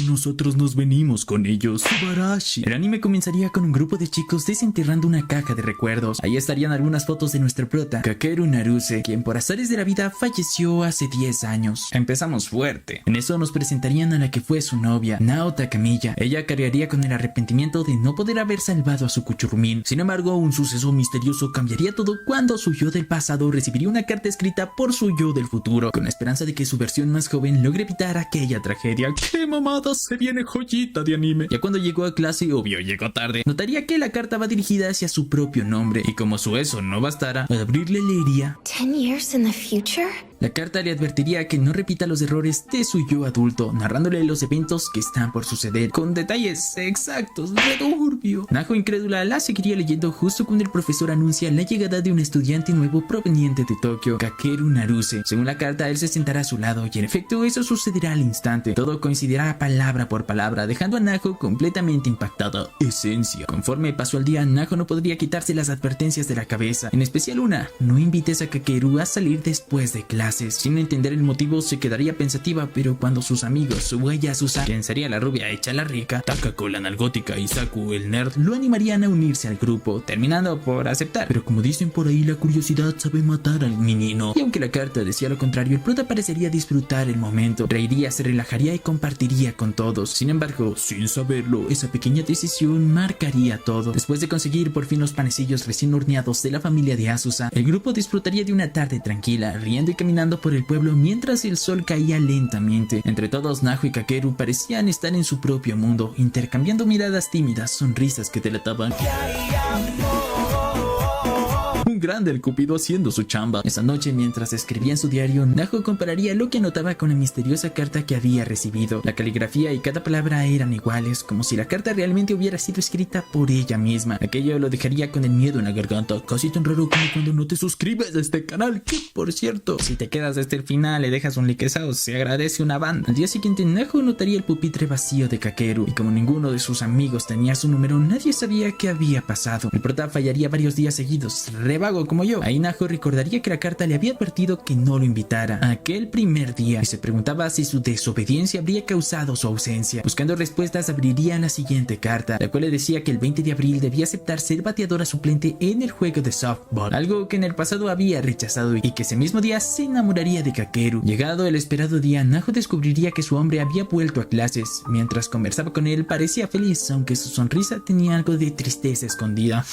nosotros nos venimos con ellos. Subarashi. El anime comenzaría con un grupo de chicos desenterrando una caja de recuerdos. Ahí estarían algunas fotos de nuestro prota, Kakeru Naruse, quien por azares de la vida falleció hace 10 años. Empezamos fuerte. En eso nos presentarían a la que fue su novia, Nao Takamiya. Ella cargaría con el arrepentimiento de no poder haber salvado a su Kuchurumín. Sin embargo, un suceso misterioso cambiaría todo cuando su yo del pasado recibiría una carta escrita por su yo del futuro, con la esperanza de que su versión más joven logre evitar aquella tragedia. ¡Qué mamada! Se viene joyita de anime. Ya cuando llegó a clase, obvio llegó tarde, notaría que la carta va dirigida hacia su propio nombre, y como su eso no bastara, al abrirle leería 10 years in the future? La carta le advertiría que no repita los errores de su yo adulto, narrándole los eventos que están por suceder, con detalles exactos de turbio. Naho, incrédula, la seguiría leyendo justo cuando el profesor anuncia la llegada de un estudiante nuevo proveniente de Tokio, Kakeru Naruse. Según la carta, él se sentará a su lado, y en efecto eso sucederá al instante. Todo coincidirá palabra por palabra, dejando a Naho completamente impactada. Esencia. Conforme pasó el día, Naho no podría quitarse las advertencias de la cabeza, en especial una: no invites a Kakeru a salir después de clase. Sin entender el motivo, se quedaría pensativa, pero cuando sus amigos, Suga y Asusa, quien sería la rubia hecha la rica, Takako la nalgótica y Saku el nerd, lo animarían a unirse al grupo, terminando por aceptar. Pero como dicen por ahí, la curiosidad sabe matar al menino. Y aunque la carta decía lo contrario, el prota parecería disfrutar el momento, reiría, se relajaría y compartiría con todos. Sin embargo, sin saberlo, esa pequeña decisión marcaría todo. Después de conseguir por fin los panecillos recién horneados de la familia de Asusa, el grupo disfrutaría de una tarde tranquila, riendo y caminando por el pueblo mientras el sol caía lentamente. Entre todos, Naho y Kakeru parecían estar en su propio mundo, intercambiando miradas tímidas, sonrisas que delataban un grande el Cupido haciendo su chamba. Esa noche, mientras escribía en su diario, Naho compararía lo que anotaba con la misteriosa carta que había recibido. La caligrafía y cada palabra eran iguales, como si la carta realmente hubiera sido escrita por ella misma. Aquello lo dejaría con el miedo en la garganta, casi tan raro como cuando no te suscribes a este canal, que por cierto, si te quedas hasta el final y dejas un likezao, se agradece una banda. Al día siguiente, Naho notaría el pupitre vacío de Kakeru, y como ninguno de sus amigos tenía su número, nadie sabía qué había pasado. El prota fallaría varios días seguidos, vago como yo. Ahí Naho recordaría que la carta le había advertido que no lo invitara aquel primer día, y se preguntaba si su desobediencia habría causado su ausencia. Buscando respuestas, abriría la siguiente carta, la cual le decía que el 20 de abril debía aceptar ser bateadora suplente en el juego de softball, algo que en el pasado había rechazado, y que ese mismo día se enamoraría de Kakeru. Llegado el esperado día, Naho descubriría que su hombre había vuelto a clases. Mientras conversaba con él, parecía feliz, aunque su sonrisa tenía algo de tristeza escondida.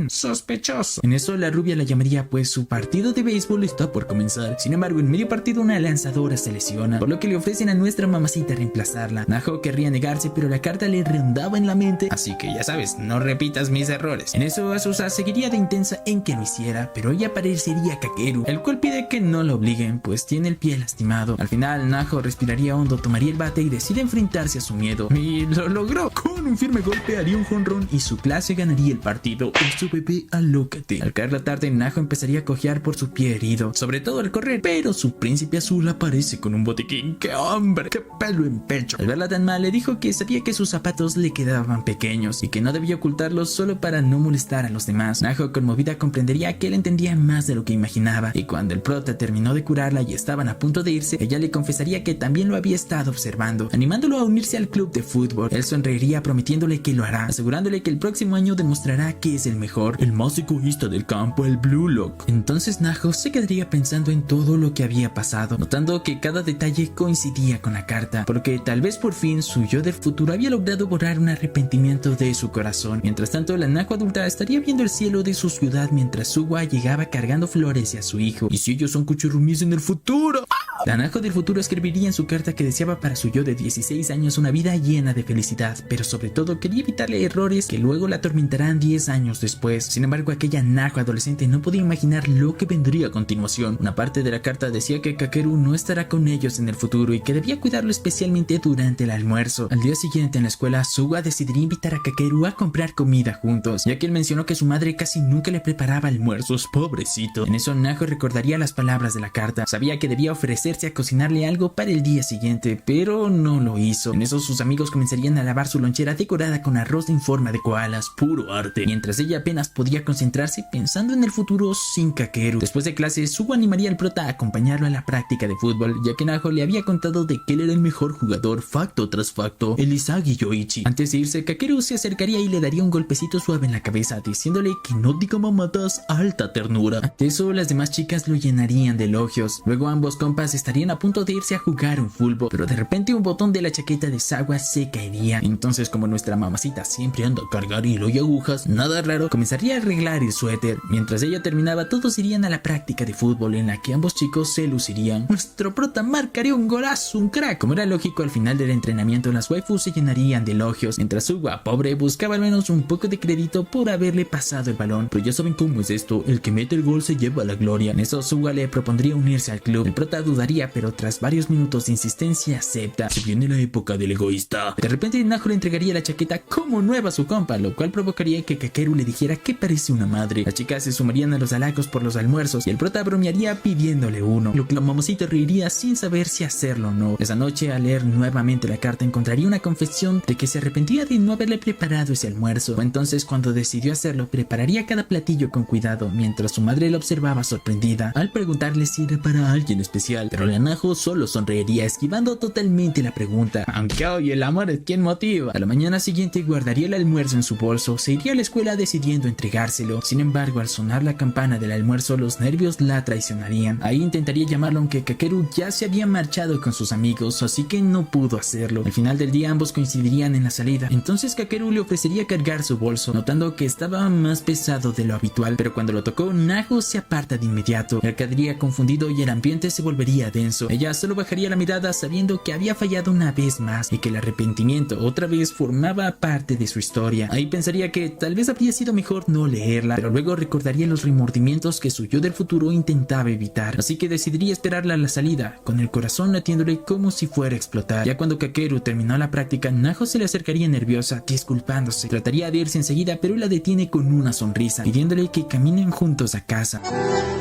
Sospechoso. En eso, la rubia la llamaría, pues su partido de béisbol está por comenzar. Sin embargo, en medio partido una lanzadora se lesiona, por lo que le ofrecen a nuestra mamacita reemplazarla. Naho querría negarse, pero la carta le rondaba en la mente, así que ya sabes, no repitas mis errores. En eso, Asusa seguiría de intensa en que lo hiciera, pero ella aparecería Kakeru, el cual pide que no lo obliguen, pues tiene el pie lastimado. Al final, Naho respiraría hondo, tomaría el bate y decide enfrentarse a su miedo. Y lo logró. Con un firme golpe haría un jonrón y su clase ganaría el partido. Eso, bebé, alócate. Al caer la tarde, Naho empezaría a cojear por su pie herido, sobre todo al correr, pero su príncipe azul aparece con un botiquín. ¡Qué hombre! ¡Qué pelo en pecho! Al verla tan mal, le dijo que sabía que sus zapatos le quedaban pequeños y que no debía ocultarlos solo para no molestar a los demás. Naho, conmovida, comprendería que él entendía más de lo que imaginaba, y cuando el prota terminó de curarla y estaban a punto de irse, ella le confesaría que también lo había estado observando, animándolo a unirse al club de fútbol. Él sonreiría prometiéndole que lo hará, asegurándole que el próximo año demostrará que es el mejor, el más egoísta del campo, el Blue Lock. Entonces Naho se quedaría pensando en todo lo que había pasado, notando que cada detalle coincidía con la carta, porque tal vez por fin su yo del futuro había logrado borrar un arrepentimiento de su corazón. Mientras tanto, la Naho adulta estaría viendo el cielo de su ciudad mientras Suga llegaba cargando flores hacia su hijo. ¿Y si ellos son Kuchurumis en el futuro? La Naho del futuro escribiría en su carta que deseaba para su yo de 16 años una vida llena de felicidad, pero sobre todo quería evitarle errores que luego la atormentarán 10 años después. Sin embargo, aquella Naho adolescente no podía imaginar lo que vendría a continuación. Una parte de la carta decía que Kakeru no estará con ellos en el futuro y que debía cuidarlo especialmente durante el almuerzo. Al día siguiente en la escuela, Suga decidiría invitar a Kakeru a comprar comida juntos, ya que él mencionó que su madre casi nunca le preparaba almuerzos, pobrecito. En eso, Naho recordaría las palabras de la carta. Sabía que debía ofrecerse a cocinarle algo para el día siguiente, pero no lo hizo. En eso, sus amigos comenzarían a lavar su lonchera era decorada con arroz en forma de koalas, puro arte, mientras ella apenas podía concentrarse pensando en el futuro sin Kakeru. Después de clases, Sugo animaría al prota a acompañarlo a la práctica de fútbol, ya que Naho le había contado de que él era el mejor jugador facto tras facto, el Isagi Yoichi. Antes de irse, Kakeru se acercaría y le daría un golpecito suave en la cabeza, diciéndole que no diga mamadas, alta ternura. Ante eso, las demás chicas lo llenarían de elogios. Luego ambos compas estarían a punto de irse a jugar un fútbol, pero de repente un botón de la chaqueta de Sawa se caería. Entonces, como nuestra mamacita siempre anda a cargar hilo y agujas, nada raro, comenzaría a arreglar el suéter. Mientras ella terminaba, todos irían a la práctica de fútbol en la que ambos chicos se lucirían. Nuestro prota marcaría un golazo, un crack. Como era lógico, al final del entrenamiento las waifus se llenarían de elogios, mientras Suwa, pobre, buscaba al menos un poco de crédito por haberle pasado el balón. Pero ya saben cómo es esto, el que mete el gol se lleva la gloria. En eso Suwa le propondría unirse al club. El prota dudaría, pero tras varios minutos de insistencia acepta. Se viene la época del egoísta. De repente Naho le entregaría la chaqueta como nueva a su compa, lo cual provocaría que Kakeru le dijera que parece una madre. Las chicas se sumarían a los halagos por los almuerzos y el prota bromearía pidiéndole uno, lo que la mamacita reiría sin saber si hacerlo o no. Esa noche, al leer nuevamente la carta, encontraría una confesión de que se arrepentía de no haberle preparado ese almuerzo. Fue entonces cuando decidió hacerlo. Prepararía cada platillo con cuidado, mientras su madre lo observaba sorprendida al preguntarle si era para alguien especial, pero la Naho solo sonreiría, esquivando totalmente la pregunta, aunque hoy el amor es quien motiva. A la mañana siguiente guardaría el almuerzo en su bolso, se iría a la escuela decidiendo entregárselo. Sin embargo, al sonar la campana del almuerzo, los nervios la traicionarían. Ahí intentaría llamarlo, aunque Kakeru ya se había marchado con sus amigos, así que no pudo hacerlo. Al final del día ambos coincidirían en la salida. Entonces Kakeru le ofrecería cargar su bolso, notando que estaba más pesado de lo habitual, pero cuando lo tocó, Naho se aparta de inmediato. Él quedaría confundido y el ambiente se volvería denso. Ella solo bajaría la mirada sabiendo que había fallado una vez más y que el arrepentimiento otra vez formaba parte de su historia. Ahí pensaría que tal vez habría sido mejor no leerla, pero luego recordaría los remordimientos que su yo del futuro intentaba evitar, así que decidiría esperarla a la salida, con el corazón latiéndole como si fuera a explotar. Ya cuando Kakeru terminó la práctica, Naho se le acercaría nerviosa, disculpándose. Trataría de irse enseguida, pero la detiene con una sonrisa, pidiéndole que caminen juntos a casa.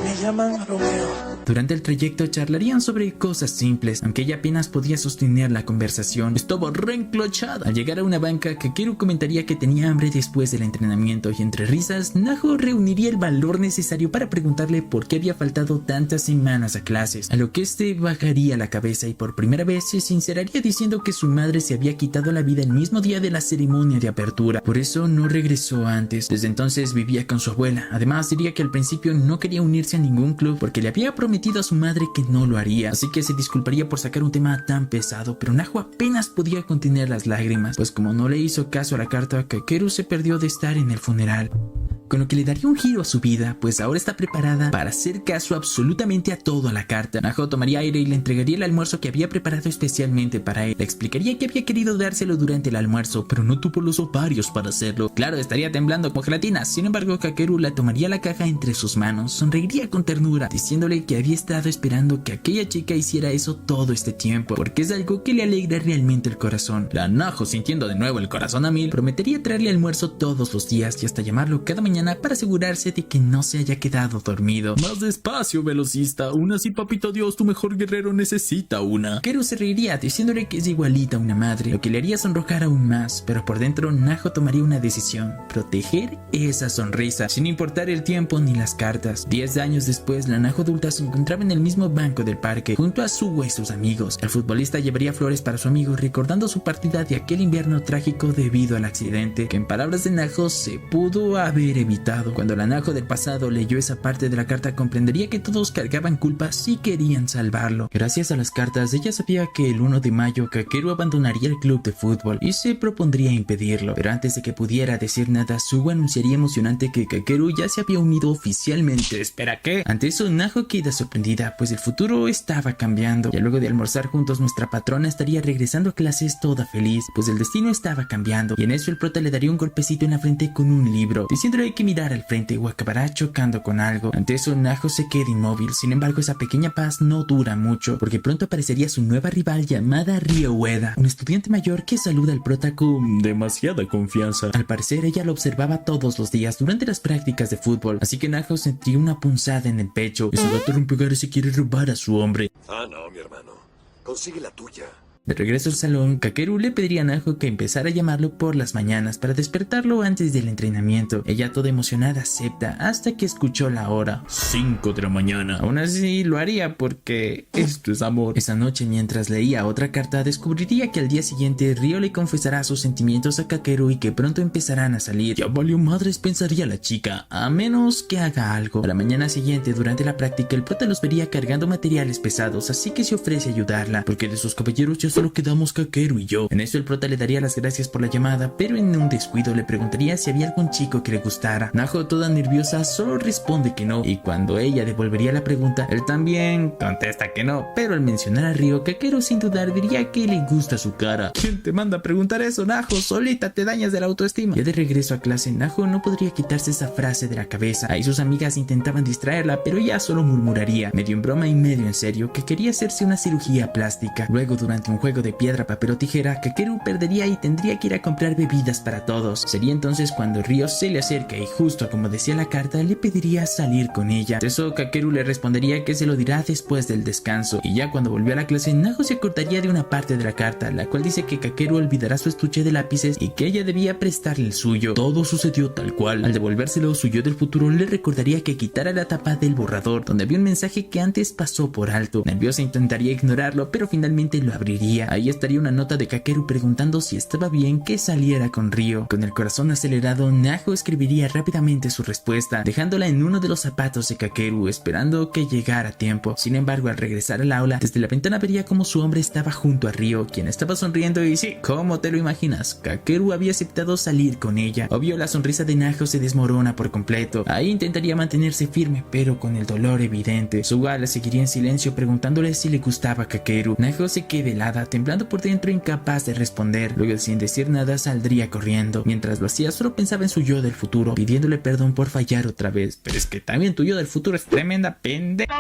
Me llaman Romeo. Durante el trayecto charlarían sobre cosas simples, aunque ella apenas podía sostener la conversación. Estaba reenclochada. Al llegar a una banca, Kakeru comentaría que tenía hambre después del entrenamiento y entre risas, Naho reuniría el valor necesario para preguntarle por qué había faltado tantas semanas a clases, a lo que este bajaría la cabeza y por primera vez se sinceraría diciendo que su madre se había quitado la vida el mismo día de la ceremonia de apertura, por eso no regresó antes. Desde entonces vivía con su abuela. Además diría que al principio no quería unirse a ningún club porque le había prometido a su madre que no lo haría, así que se disculparía por sacar un tema tan pesado, pero Naho apenas podía contener las lágrimas, pues como no le hizo caso a la carta, Kakeru se perdió de estar en el funeral, con lo que le daría un giro a su vida, pues ahora está preparada para hacer caso absolutamente a todo a la carta. Naho tomaría aire y le entregaría el almuerzo que había preparado especialmente para él. Le explicaría que había querido dárselo durante el almuerzo, pero no tuvo los ovarios para hacerlo. Claro, estaría temblando como gelatina. Sin embargo, Kakeru la tomaría la caja entre sus manos, sonreiría con ternura, diciéndole que había estado esperando que aquella chica hiciera eso todo este tiempo, porque es algo que le alegra realmente el corazón. La Naho, sintiendo de nuevo el corazón a mil, prometería traerle almuerzo todos los días y hasta llamarlo cada mañana para asegurarse de que no se haya quedado dormido. Más despacio, velocista. Una sí, papito Dios, tu mejor guerrero necesita una. Kakeru se reiría diciéndole que es igualita a una madre, lo que le haría sonrojar aún más, pero por dentro Naho tomaría una decisión: proteger esa sonrisa, sin importar el tiempo ni las cartas. 10 años después, la Naho adulta se encontraba en el mismo banco del parque, junto a Suwa y sus amigos. El futbolista llevaría flores para su amigo, recordando su partida de aquel invierno trágico debido al accidente, que en palabras de Naho se pudo haber evitado. Cuando la Naho del pasado leyó esa parte de la carta, comprendería que todos cargaban culpa si querían salvarlo. Gracias a las cartas, ella sabía que el 1 de mayo Kakeru abandonaría el club de fútbol y se propondría impedirlo, pero antes de que pudiera decir nada, Suwa anunciaría emocionante que Kakeru ya se había unido oficialmente. ¿Espera qué? Ante eso, Naho queda sorprendida, pues el futuro estaba cambiando. Ya luego de almorzar juntos, nuestra patrona estaría regresando a clases toda feliz, pues el destino estaba cambiando, y en eso el prota le daría un golpecito en la frente con un libro, diciéndole que mirar al frente o acabará chocando con algo. Ante eso, Naho se queda inmóvil. Sin embargo, esa pequeña paz no dura mucho, porque pronto aparecería su nueva rival llamada Ryo Ueda, un estudiante mayor que saluda al prota con demasiada confianza. Al parecer, ella lo observaba todos los días durante las prácticas de fútbol, así que Naho sentía una punzada en el pecho. Ese gato rompehogares se quiere robar a su hombre. Ah, no, mi hermano. Consigue la tuya. De regreso al salón, Kakeru le pediría a Naho que empezara a llamarlo por las mañanas para despertarlo antes del entrenamiento. Ella, toda emocionada, acepta hasta que escuchó la hora: 5 de la mañana. Aún así lo haría porque esto es amor. Esa noche, mientras leía otra carta, descubriría que al día siguiente Ryo le confesará sus sentimientos a Kakeru y que pronto empezarán a salir. Ya valió madres, pensaría la chica, a menos que haga algo. A la mañana siguiente, durante la práctica, el prota los vería cargando materiales pesados, así que se ofrece a ayudarla, porque de sus caballeros ya solo quedamos Kakeru y yo. En eso el prota le daría las gracias por la llamada, pero en un descuido le preguntaría si había algún chico que le gustara. Naho, toda nerviosa, solo responde que no, y cuando ella devolvería la pregunta, él también contesta que no, pero al mencionar a Ryo, Kakeru sin dudar diría que le gusta su cara. ¿Quién te manda a preguntar eso, Naho? Solita te dañas de la autoestima. Ya de regreso a clase, Naho no podría quitarse esa frase de la cabeza. Ahí sus amigas intentaban distraerla, pero ella solo murmuraría, medio en broma y medio en serio, que quería hacerse una cirugía plástica. Luego, durante un juego de piedra, papel o tijera, Kakeru perdería y tendría que ir a comprar bebidas para todos. Sería entonces cuando Ryo se le acerca y, justo como decía la carta, le pediría salir con ella. De eso, Kakeru le respondería que se lo dirá después del descanso, y ya cuando volvió a la clase, Naho se acordaría de una parte de la carta, la cual dice que Kakeru olvidará su estuche de lápices y que ella debía prestarle el suyo. Todo sucedió tal cual. Al devolvérselo, su yo del futuro le recordaría que quitara la tapa del borrador, donde había un mensaje que antes pasó por alto. Nerviosa intentaría ignorarlo, pero finalmente lo abriría. Ahí estaría una nota de Kakeru preguntando si estaba bien que saliera con Ryo. Con el corazón acelerado, Naho escribiría rápidamente su respuesta, dejándola en uno de los zapatos de Kakeru, esperando que llegara a tiempo. Sin embargo, al regresar al aula, desde la ventana vería como su hombre estaba junto a Ryo, quien estaba sonriendo, y sí, como te lo imaginas, Kakeru había aceptado salir con ella. Obvio, la sonrisa de Naho se desmorona por completo. Ahí intentaría mantenerse firme, pero con el dolor evidente. Suga la seguiría en silencio preguntándole si le gustaba Kakeru. Naho se queda helada, temblando por dentro, incapaz de responder. Luego, sin decir nada, saldría corriendo. Mientras lo hacía, solo pensaba en su yo del futuro, pidiéndole perdón por fallar otra vez. Pero es que también tu yo del futuro es tremenda pendeja.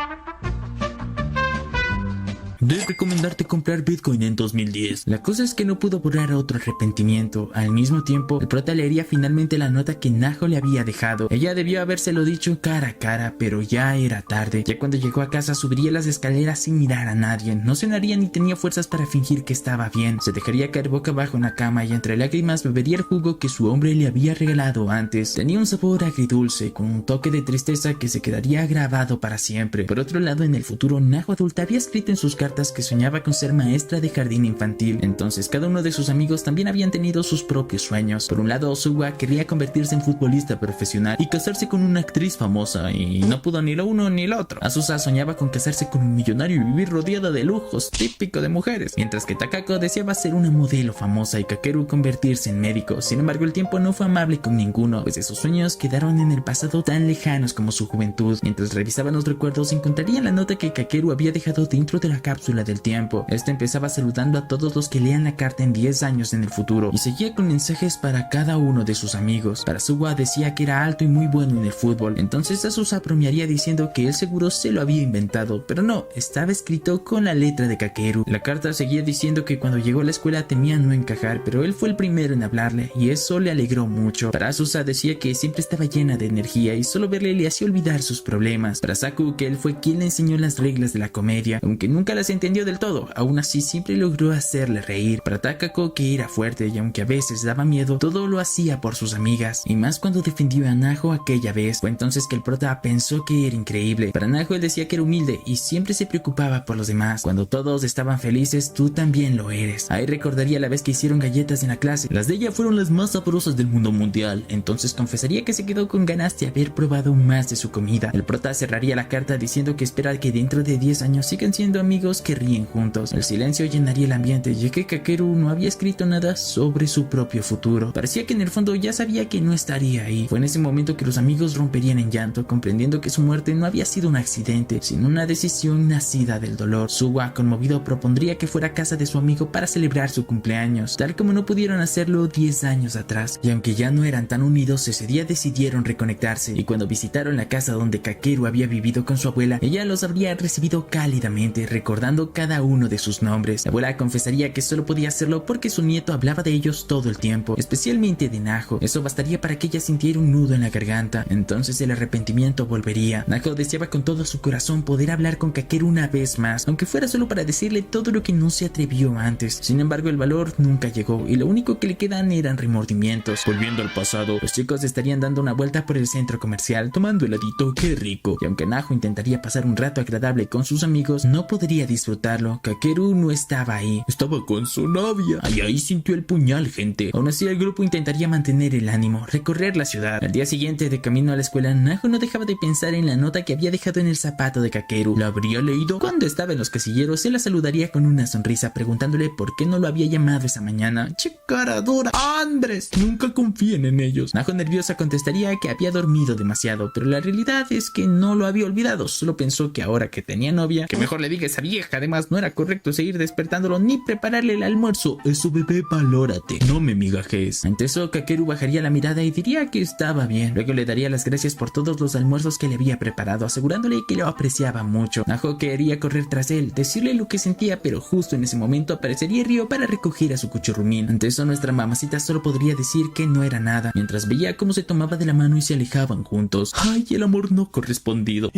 De recomendarte comprar Bitcoin en 2010. La cosa es que no pudo borrar otro arrepentimiento. Al mismo tiempo, el prota leería finalmente la nota que Naho le había dejado. Ella debió habérselo dicho cara a cara, pero ya era tarde. Ya cuando llegó a casa, subiría las escaleras sin mirar a nadie. No cenaría ni tenía fuerzas para fingir que estaba bien. Se dejaría caer boca abajo en la cama y entre lágrimas bebería el jugo que su hombre le había regalado antes. Tenía un sabor agridulce, con un toque de tristeza que se quedaría grabado para siempre. Por otro lado, en el futuro, Naho adulta había escrito en sus cartas que soñaba con ser maestra de jardín infantil. Entonces cada uno de sus amigos también habían tenido sus propios sueños. Por un lado, Suga quería convertirse en futbolista profesional y casarse con una actriz famosa, y no pudo ni lo uno ni lo otro. Asusa soñaba con casarse con un millonario y vivir rodeada de lujos, típico de mujeres, mientras que Takako deseaba ser una modelo famosa y Kakeru convertirse en médico. Sin embargo, el tiempo no fue amable con ninguno, pues esos sueños quedaron en el pasado tan lejanos como su juventud. Mientras revisaban los recuerdos, encontrarían la nota que Kakeru había dejado dentro de la cápsula del tiempo. Este empezaba saludando a todos los que lean la carta en 10 años en el futuro, y seguía con mensajes para cada uno de sus amigos. Para Suga decía que era alto y muy bueno en el fútbol. Entonces Asusa bromearía diciendo que él seguro se lo había inventado, pero no, estaba escrito con la letra de Kakeru. La carta seguía diciendo que cuando llegó a la escuela temía no encajar, pero él fue el primero en hablarle, y eso le alegró mucho. Para Asusa decía que siempre estaba llena de energía y solo verle le hacía olvidar sus problemas. Para Saku, que él fue quien le enseñó las reglas de la comedia, aunque nunca las entendió del todo, aún así siempre logró hacerle reír. Para Takako, que era fuerte y aunque a veces daba miedo, todo lo hacía por sus amigas, y más cuando defendió a Naho aquella vez. Fue entonces que el prota pensó que era increíble. Para Naho, él decía que era humilde y siempre se preocupaba por los demás. Cuando todos estaban felices, tú también lo eres. Ahí recordaría la vez que hicieron galletas en la clase. Las de ella fueron las más sabrosas del mundo mundial. Entonces confesaría que se quedó con ganas de haber probado más de su comida. El prota cerraría la carta diciendo que espera que dentro de 10 años sigan siendo amigos que ríen juntos. El silencio llenaría el ambiente, ya que Kakeru no había escrito nada sobre su propio futuro. Parecía que en el fondo ya sabía que no estaría ahí. Fue en ese momento que los amigos romperían en llanto, comprendiendo que su muerte no había sido un accidente, sino una decisión nacida del dolor. Suga, conmovido, propondría que fuera a casa de su amigo para celebrar su cumpleaños, tal como no pudieron hacerlo 10 años atrás. Y aunque ya no eran tan unidos, ese día decidieron reconectarse, y cuando visitaron la casa donde Kakeru había vivido con su abuela, ella los habría recibido cálidamente, recordando recordando cada uno de sus nombres. La abuela confesaría que solo podía hacerlo porque su nieto hablaba de ellos todo el tiempo, especialmente de Naho. Eso bastaría para que ella sintiera un nudo en la garganta. Entonces el arrepentimiento volvería. Naho deseaba con todo su corazón poder hablar con Kakeru una vez más, aunque fuera solo para decirle todo lo que no se atrevió antes. Sin embargo, el valor nunca llegó y lo único que le quedan eran remordimientos. Volviendo al pasado, Los chicos estarían dando una vuelta por el centro comercial tomando heladito, qué rico. Y aunque Naho intentaría pasar un rato agradable con sus amigos, no podría disfrutarlo. Kakeru no estaba ahí. estaba con su novia. Y ahí sintió el puñal, gente. Aún así, el grupo intentaría mantener el ánimo, recorrer la ciudad. Al día siguiente, de camino a la escuela, Naho no dejaba de pensar en la nota que había dejado en el zapato de Kakeru. ¿La habría leído? Cuando estaba en los casilleros, se la saludaría con una sonrisa, preguntándole por qué no lo había llamado esa mañana. ¡Che cara dura! ¡Hombres! Nunca confíen en ellos. Naho nerviosa contestaría que había dormido demasiado, pero la realidad es que no lo había olvidado. Solo pensó que ahora que tenía novia, que mejor le diga a esa vieja. Además, no era correcto seguir despertándolo ni prepararle el almuerzo. Eso, bebé, valórate. No me migajes. Ante eso, Kakeru bajaría la mirada y diría que estaba bien. Luego le daría las gracias por todos los almuerzos que le había preparado, asegurándole que lo apreciaba mucho. Naho quería correr tras él, decirle lo que sentía, pero justo en ese momento aparecería Ryo para recoger a su cuchurrumín. Ante eso, nuestra mamacita solo podría decir que no era nada, mientras veía cómo se tomaba de la mano y se alejaban juntos. Ay, el amor no correspondido.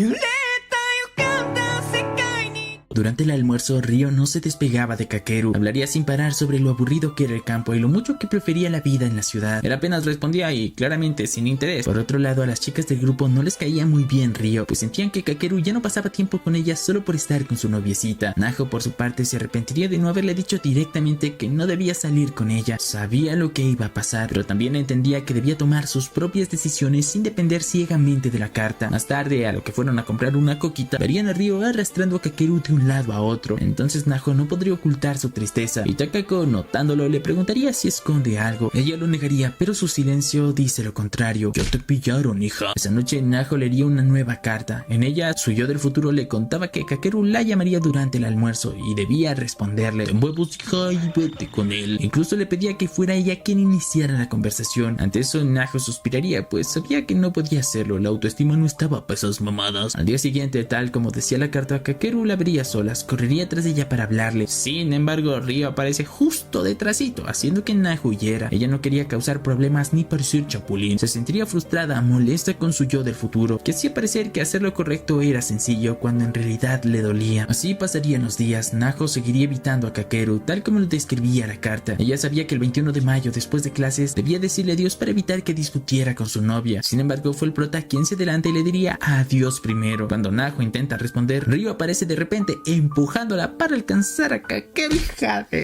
Durante el almuerzo, Ryo no se despegaba de Kakeru. Hablaría sin parar sobre lo aburrido que era el campo y lo mucho que prefería la vida en la ciudad. Él apenas respondía y claramente sin interés. Por otro lado, a las chicas del grupo no les caía muy bien Ryo, pues sentían que Kakeru ya no pasaba tiempo con ellas solo por estar con su noviecita. Naho, por su parte, se arrepentiría de no haberle dicho directamente que no debía salir con ella. Sabía lo que iba a pasar, pero también entendía que debía tomar sus propias decisiones sin depender ciegamente de la carta. Más tarde, a lo que fueron a comprar una coquita, verían a Ryo arrastrando a Kakeru de un lado a otro. Entonces Naho no podría ocultar su tristeza y Takako, notándolo, le preguntaría si esconde algo. Ella lo negaría, pero su silencio dice lo contrario. Ya te pillaron, hija. Esa noche Naho leería una nueva carta. En ella, su yo del futuro le contaba que Kakeru la llamaría durante el almuerzo y debía responderle: Ten huevos, hija, y vete con él. Incluso le pedía que fuera ella quien iniciara la conversación. Ante eso, Naho suspiraría, pues sabía que no podía hacerlo. La autoestima no estaba para esas mamadas. Al día siguiente, tal como decía la carta, Kakeru la vería solas. Correría tras ella para hablarle. Sin embargo, Ryo aparece justo detrásito, haciendo que Naho huyera. Ella no quería causar problemas ni parecer chapulín. Se sentiría frustrada, molesta con su yo del futuro, que hacía parecer que hacer lo correcto era sencillo, cuando en realidad le dolía. Así pasarían los días. Naho seguiría evitando a Kakeru, tal como lo describía la carta. Ella sabía que el 21 de mayo, después de clases, debía decirle adiós para evitar que discutiera con su novia. Sin embargo, fue el prota quien se adelanta y le diría adiós primero. Cuando Naho intenta responder, Ryo aparece de repente, empujándola para alcanzar a Kakeru.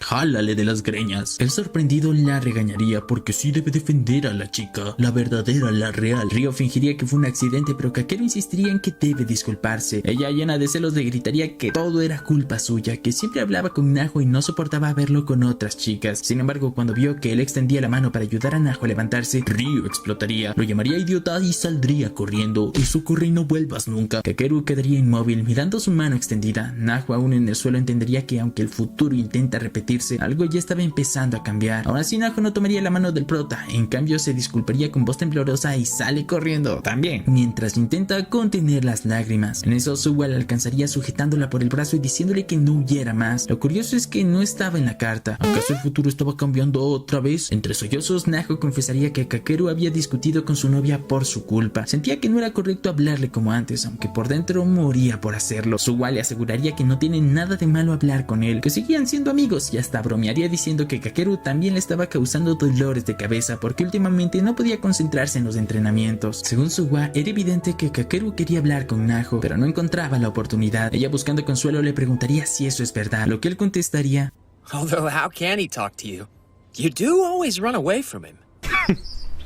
Jálale de las greñas. El sorprendido la regañaría Porque sí debe defender a la chica, la verdadera, la real. Ryo fingiría que fue un accidente, pero Kakeru insistiría en que debe disculparse. Ella, llena de celos, le gritaría que todo era culpa suya, que siempre hablaba con Naho y no soportaba verlo con otras chicas. Sin embargo, cuando vio que él extendía la mano para ayudar a Naho a levantarse, Ryo explotaría, lo llamaría idiota y saldría corriendo. Eso corre y no vuelvas nunca. Kakeru quedaría inmóvil mirando su mano extendida. Naho, aún en el suelo, entendería que aunque el futuro intenta repetirse, algo ya estaba empezando a cambiar. Aún así, Naho no tomaría la mano del prota. En cambio, se disculparía con voz temblorosa y sale corriendo también, mientras intenta contener las lágrimas. En eso, Suwa la alcanzaría sujetándola por el brazo y diciéndole que no huyera más. Lo curioso es que no estaba en la carta. ¿Acaso el futuro estaba cambiando otra vez? Entre sollozos, Naho confesaría que Kakeru había discutido con su novia por su culpa. Sentía que no era correcto hablarle como antes, aunque por dentro moría por hacerlo. Suwa le aseguraría que no tiene nada de malo hablar con él, que seguían siendo amigos, y hasta bromearía diciendo que Kakeru también le estaba causando dolores de cabeza porque últimamente no podía concentrarse en los entrenamientos. Según Suwa, era evidente que Kakeru quería hablar con Naho, pero no encontraba la oportunidad. Ella, buscando consuelo, le preguntaría si eso es verdad, lo que él contestaría: Although how can he talk to you? You do always run away from him.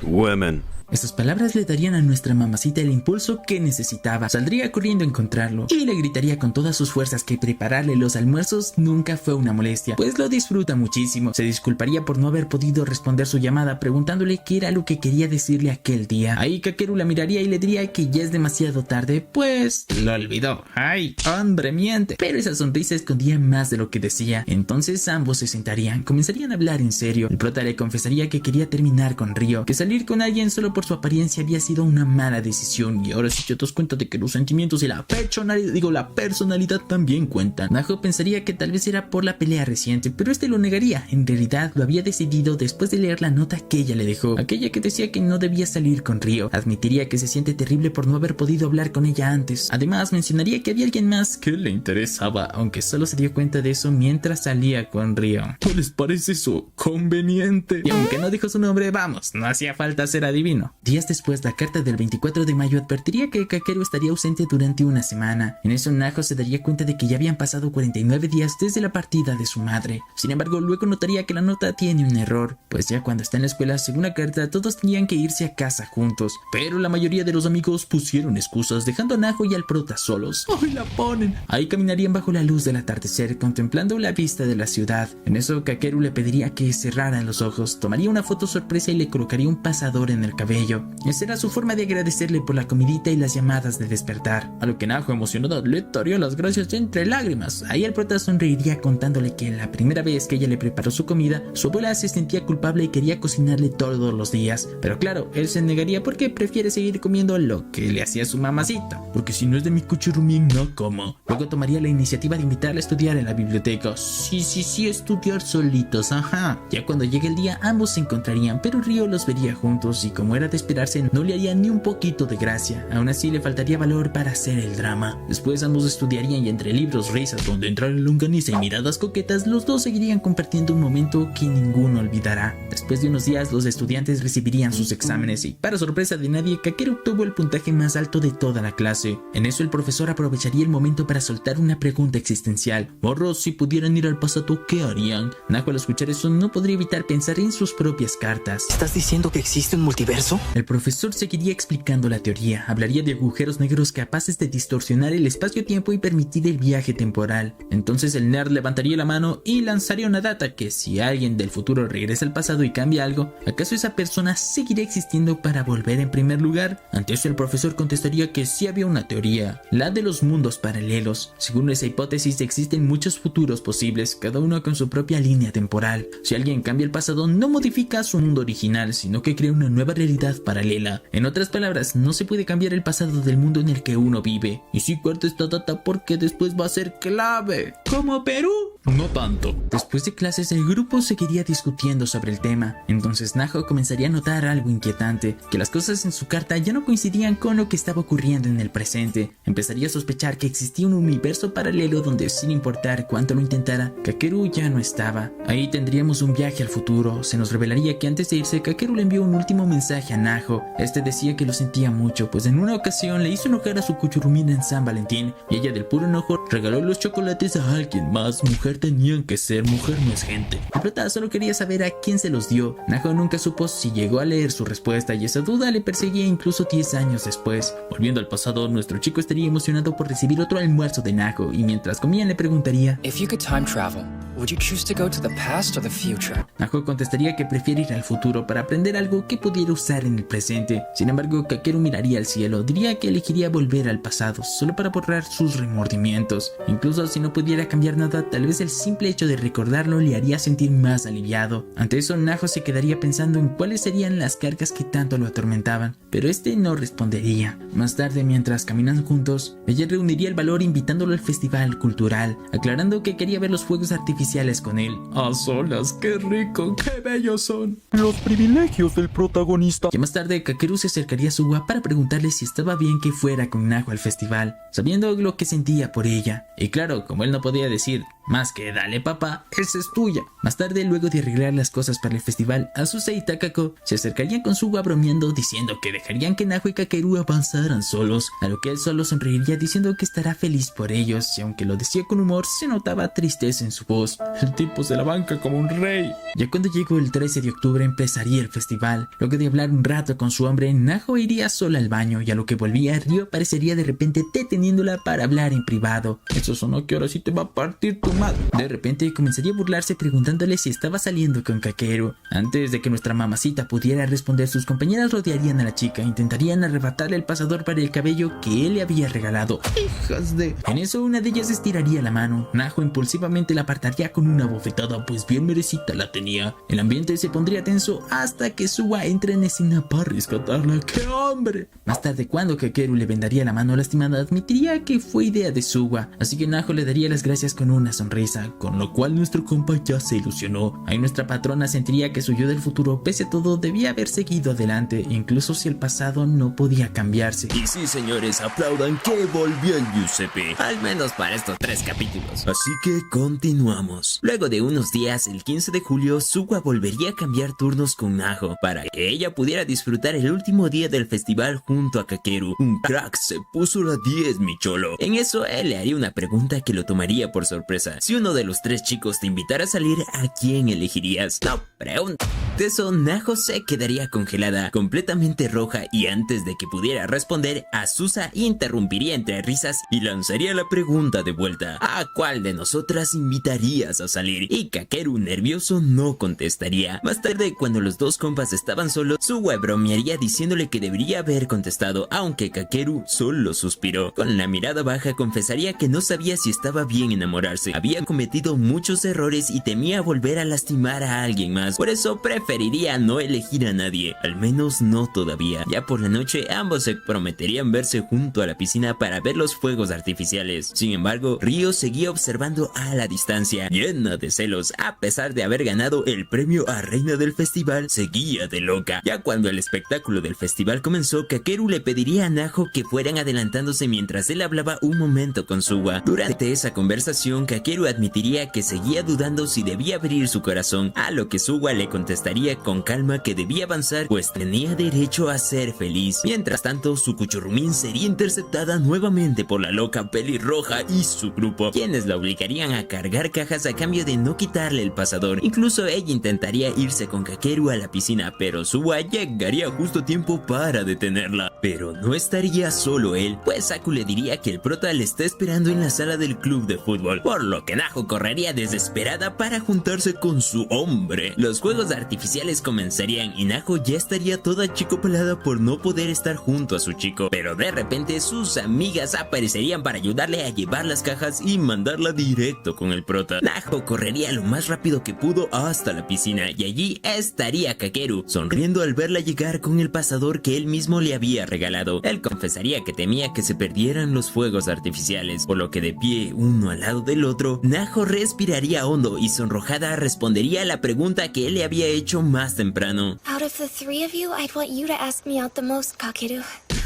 Women. Esas palabras le darían a nuestra mamacita el impulso que necesitaba. Saldría corriendo a encontrarlo y le gritaría con todas sus fuerzas que prepararle los almuerzos nunca fue una molestia, pues lo disfruta muchísimo. Se disculparía por no haber podido responder su llamada, preguntándole qué era lo que quería decirle aquel día. Ahí Kakeru la miraría y le diría que ya es demasiado tarde, pues lo olvidó. ¡Ay, hombre, miente! Pero esa sonrisa escondía más de lo que decía. Entonces ambos se sentarían, comenzarían a hablar en serio. El prota le confesaría que quería terminar con Ryo, que salir con alguien solo por por su apariencia había sido una mala decisión, y ahora sí te das cuenta de que los sentimientos y la personalidad también cuentan. Naho pensaría que tal vez era por la pelea reciente, pero este lo negaría. En realidad lo había decidido después de leer la nota que ella le dejó, aquella que decía que no debía salir con Ryo. Admitiría que se siente terrible por no haber podido hablar con ella antes. Además mencionaría que había alguien más que le interesaba, aunque solo se dio cuenta de eso mientras salía con Ryo. ¿No les parece eso conveniente? Y aunque no dijo su nombre, vamos, no hacía falta ser adivino. Días después, la carta del 24 de mayo advertiría que Kakeru estaría ausente durante una semana. En eso Naho se daría cuenta de que ya habían pasado 49 días desde la partida de su madre. Sin embargo, luego notaría que la nota tiene un error, pues ya cuando está en la escuela, según la carta, todos tenían que irse a casa juntos, pero la mayoría de los amigos pusieron excusas, dejando a Naho y al prota solos. ¡Ay, la ponen! Ahí caminarían bajo la luz del atardecer, contemplando la vista de la ciudad. En eso, Kakeru le pediría que cerraran los ojos, tomaría una foto sorpresa y le colocaría un pasador en el cabello. Esa era su forma de agradecerle por la comidita y las llamadas de despertar, a lo que Naho, emocionada, le daría las gracias entre lágrimas. Ahí el prota sonreiría contándole que la primera vez que ella le preparó su comida, su abuela se sentía culpable y quería cocinarle todos los días, pero claro, él se negaría porque prefiere seguir comiendo lo que le hacía su mamacita, porque si no es de mi cuchurumín no como. Luego tomaría la iniciativa de invitarla a estudiar en la biblioteca. Sí, estudiar solitos, ajá. Ya cuando llegue el día, ambos se encontrarían, pero Ryo los vería juntos y, como era de esperarse, no le haría ni un poquito de gracia. Aún así le faltaría valor para hacer el drama. Después ambos estudiarían, y entre libros, risas, donde entrar en longaniza y miradas coquetas, los dos seguirían compartiendo un momento que ninguno olvidará. Después de unos días, los estudiantes recibirían sus exámenes y, para sorpresa de nadie, Kakeru obtuvo el puntaje más alto de toda la clase. En eso el profesor aprovecharía el momento para soltar una pregunta existencial. Morros, si pudieran ir al pasado, ¿qué harían? Naho, al escuchar eso, no podría evitar pensar en sus propias cartas. ¿Estás diciendo que existe un multiverso? El profesor seguiría explicando la teoría. Hablaría de agujeros negros capaces de distorsionar el espacio-tiempo y permitir el viaje temporal. Entonces el nerd levantaría la mano y lanzaría una data que, si alguien del futuro regresa al pasado y cambia algo, ¿acaso esa persona seguirá existiendo para volver en primer lugar? Ante eso el profesor contestaría que sí había una teoría, la de los mundos paralelos. Según esa hipótesis existen muchos futuros posibles, cada uno con su propia línea temporal. Si alguien cambia el pasado, no modifica su mundo original, sino que crea una nueva realidad paralela. En otras palabras, no se puede cambiar el pasado del mundo en el que uno vive. Y sí, corta esta data porque después va a ser clave. ¿Como Perú? No tanto. Después de clases, el grupo seguiría discutiendo sobre el tema. Entonces Naho comenzaría a notar algo inquietante, que las cosas en su carta ya no coincidían con lo que estaba ocurriendo en el presente. Empezaría a sospechar que existía un universo paralelo donde, sin importar cuánto lo intentara, Kakeru ya no estaba. Ahí tendríamos un viaje al futuro. Se nos revelaría que antes de irse, Kakeru le envió un último mensaje a Naho. Este decía que lo sentía mucho, pues en una ocasión le hizo enojar a su cuchurumina en San Valentín, y ella, del puro enojo, regaló los chocolates a alguien más. Mujer tenían que ser, mujer no es gente. El prota solo quería saber a quién se los dio. Naho nunca supo si llegó a leer su respuesta, y esa duda le perseguía incluso 10 años después. Volviendo al pasado, nuestro chico estaría emocionado por recibir otro almuerzo de Naho, y mientras comían le preguntaría: If you could time travel, would you choose to go to the past or the future? Naho contestaría que prefiere ir al futuro para aprender algo que pudiera usar en el presente. Sin embargo, Kakeru miraría al cielo. Diría que elegiría volver al pasado, solo para borrar sus remordimientos. Incluso si no pudiera cambiar nada, tal vez el simple hecho de recordarlo le haría sentir más aliviado. Ante eso, Naho se quedaría pensando en cuáles serían las cargas que tanto lo atormentaban, pero este no respondería. Más tarde, mientras caminan juntos, ella reuniría el valor invitándolo al festival cultural, aclarando que quería ver los fuegos artificiales con él. A solas, qué rico, qué bellos son los privilegios del protagonista. Y más tarde, Kakeru se acercaría a Suwa para preguntarle si estaba bien que fuera con Naho al festival, sabiendo lo que sentía por ella. Y claro, como él no podía decir más que dale papá, esa es tuya. Más tarde, luego de arreglar las cosas para el festival, Azusa y Takako se acercarían con Suwa bromeando, diciendo que dejarían que Naho y Kakeru avanzaran solos, a lo que él solo sonreiría diciendo que estará feliz por ellos, y aunque lo decía con humor, se notaba tristeza en su voz. El tipo se la banca como un rey. Ya cuando llegó el 13 de octubre empezaría el festival. Luego de hablar un rato con su hombre, Naho iría sola al baño, y a lo que volvía, Ryo aparecería de repente deteniéndola para hablar en privado. Eso sonó que ahora sí te va a partir tu traumado. De repente comenzaría a burlarse preguntándole si estaba saliendo con Kakeru. Antes de que nuestra mamacita pudiera responder, sus compañeras rodearían a la chica e intentarían arrebatarle el pasador para el cabello que él le había regalado. ¡Hijas de! En eso una de ellas estiraría la mano. Naho impulsivamente la apartaría con una bofetada, pues bien merecida la tenía. El ambiente se pondría tenso hasta que Suwa entre en escena para rescatarla. ¡Qué hombre! Más tarde, cuando Kakeru le vendaría la mano lastimada, admitiría que fue idea de Suwa, así que Naho le daría las gracias con una sonrisa, con lo cual nuestro compa ya se ilusionó. Ahí nuestra patrona sentiría que su yo del futuro, pese a todo, debía haber seguido adelante, incluso si el pasado no podía cambiarse. Y sí, señores, aplaudan que volvió el Giuseppe, al menos para estos 3 capítulos. Así que continuamos. Luego de unos días, el 15 de julio, Suwa volvería a cambiar turnos con Naho para que ella pudiera disfrutar el último día del festival junto a Kakeru. Un crack, se puso la 10, mi cholo. En eso, él le haría una pregunta que lo tomaría por sorpresa. Si uno de los 3 chicos te invitara a salir, ¿a quién elegirías? No pregunta. De eso, Naho se quedaría congelada, completamente roja, y antes de que pudiera responder, Azusa interrumpiría entre risas y lanzaría la pregunta de vuelta: ¿a cuál de nosotras invitarías a salir? Y Kakeru, nervioso, no contestaría. Más tarde, cuando los dos compas estaban solos, Suwa bromearía diciéndole que debería haber contestado, aunque Kakeru solo suspiró. Con la mirada baja confesaría que no sabía si estaba bien enamorarse, había cometido muchos errores y temía volver a lastimar a alguien más, por eso preferiría no elegir a nadie, al menos no todavía. Ya por la noche ambos se prometerían verse junto a la piscina para ver los fuegos artificiales. Sin embargo, Ryo seguía observando a la distancia, llena de celos. A pesar de haber ganado el premio a reina del festival, seguía de loca. Ya cuando el espectáculo del festival comenzó, Kakeru le pediría a Naho que fueran adelantándose mientras él hablaba un momento con Suwa. Durante esa conversación, Kakeru admitiría que seguía dudando si debía abrir su corazón, a lo que Suwa le contestaría con calma que debía avanzar, pues tenía derecho a ser feliz. Mientras tanto, su Kuchurumín sería interceptada nuevamente por la loca pelirroja y su grupo, quienes la obligarían a cargar cajas a cambio de no quitarle el pasador. Incluso ella intentaría irse con Kakeru a la piscina, pero Suwa llegaría justo a tiempo para detenerla. Pero no estaría solo él, pues Saku le diría que el prota le está esperando en la sala del club de fútbol, por lo que Naho correría desesperada para juntarse con su hombre. Los fuegos artificiales comenzarían y Naho ya estaría toda chicopelada por no poder estar junto a su chico, pero de repente sus amigas aparecerían para ayudarle a llevar las cajas y mandarla directo con el prota. Naho correría lo más rápido que pudo hasta la piscina y allí estaría Kakeru, sonriendo al verla llegar con el pasador que él mismo le había regalado. Él confesaría que temía que se perdieran los fuegos artificiales, por lo que de pie uno al lado del otro, Naho respiraría hondo y sonrojada respondería a la pregunta que él le había hecho más temprano. Out of the 3 of you, I'd want you to ask me out the most, Kakeru.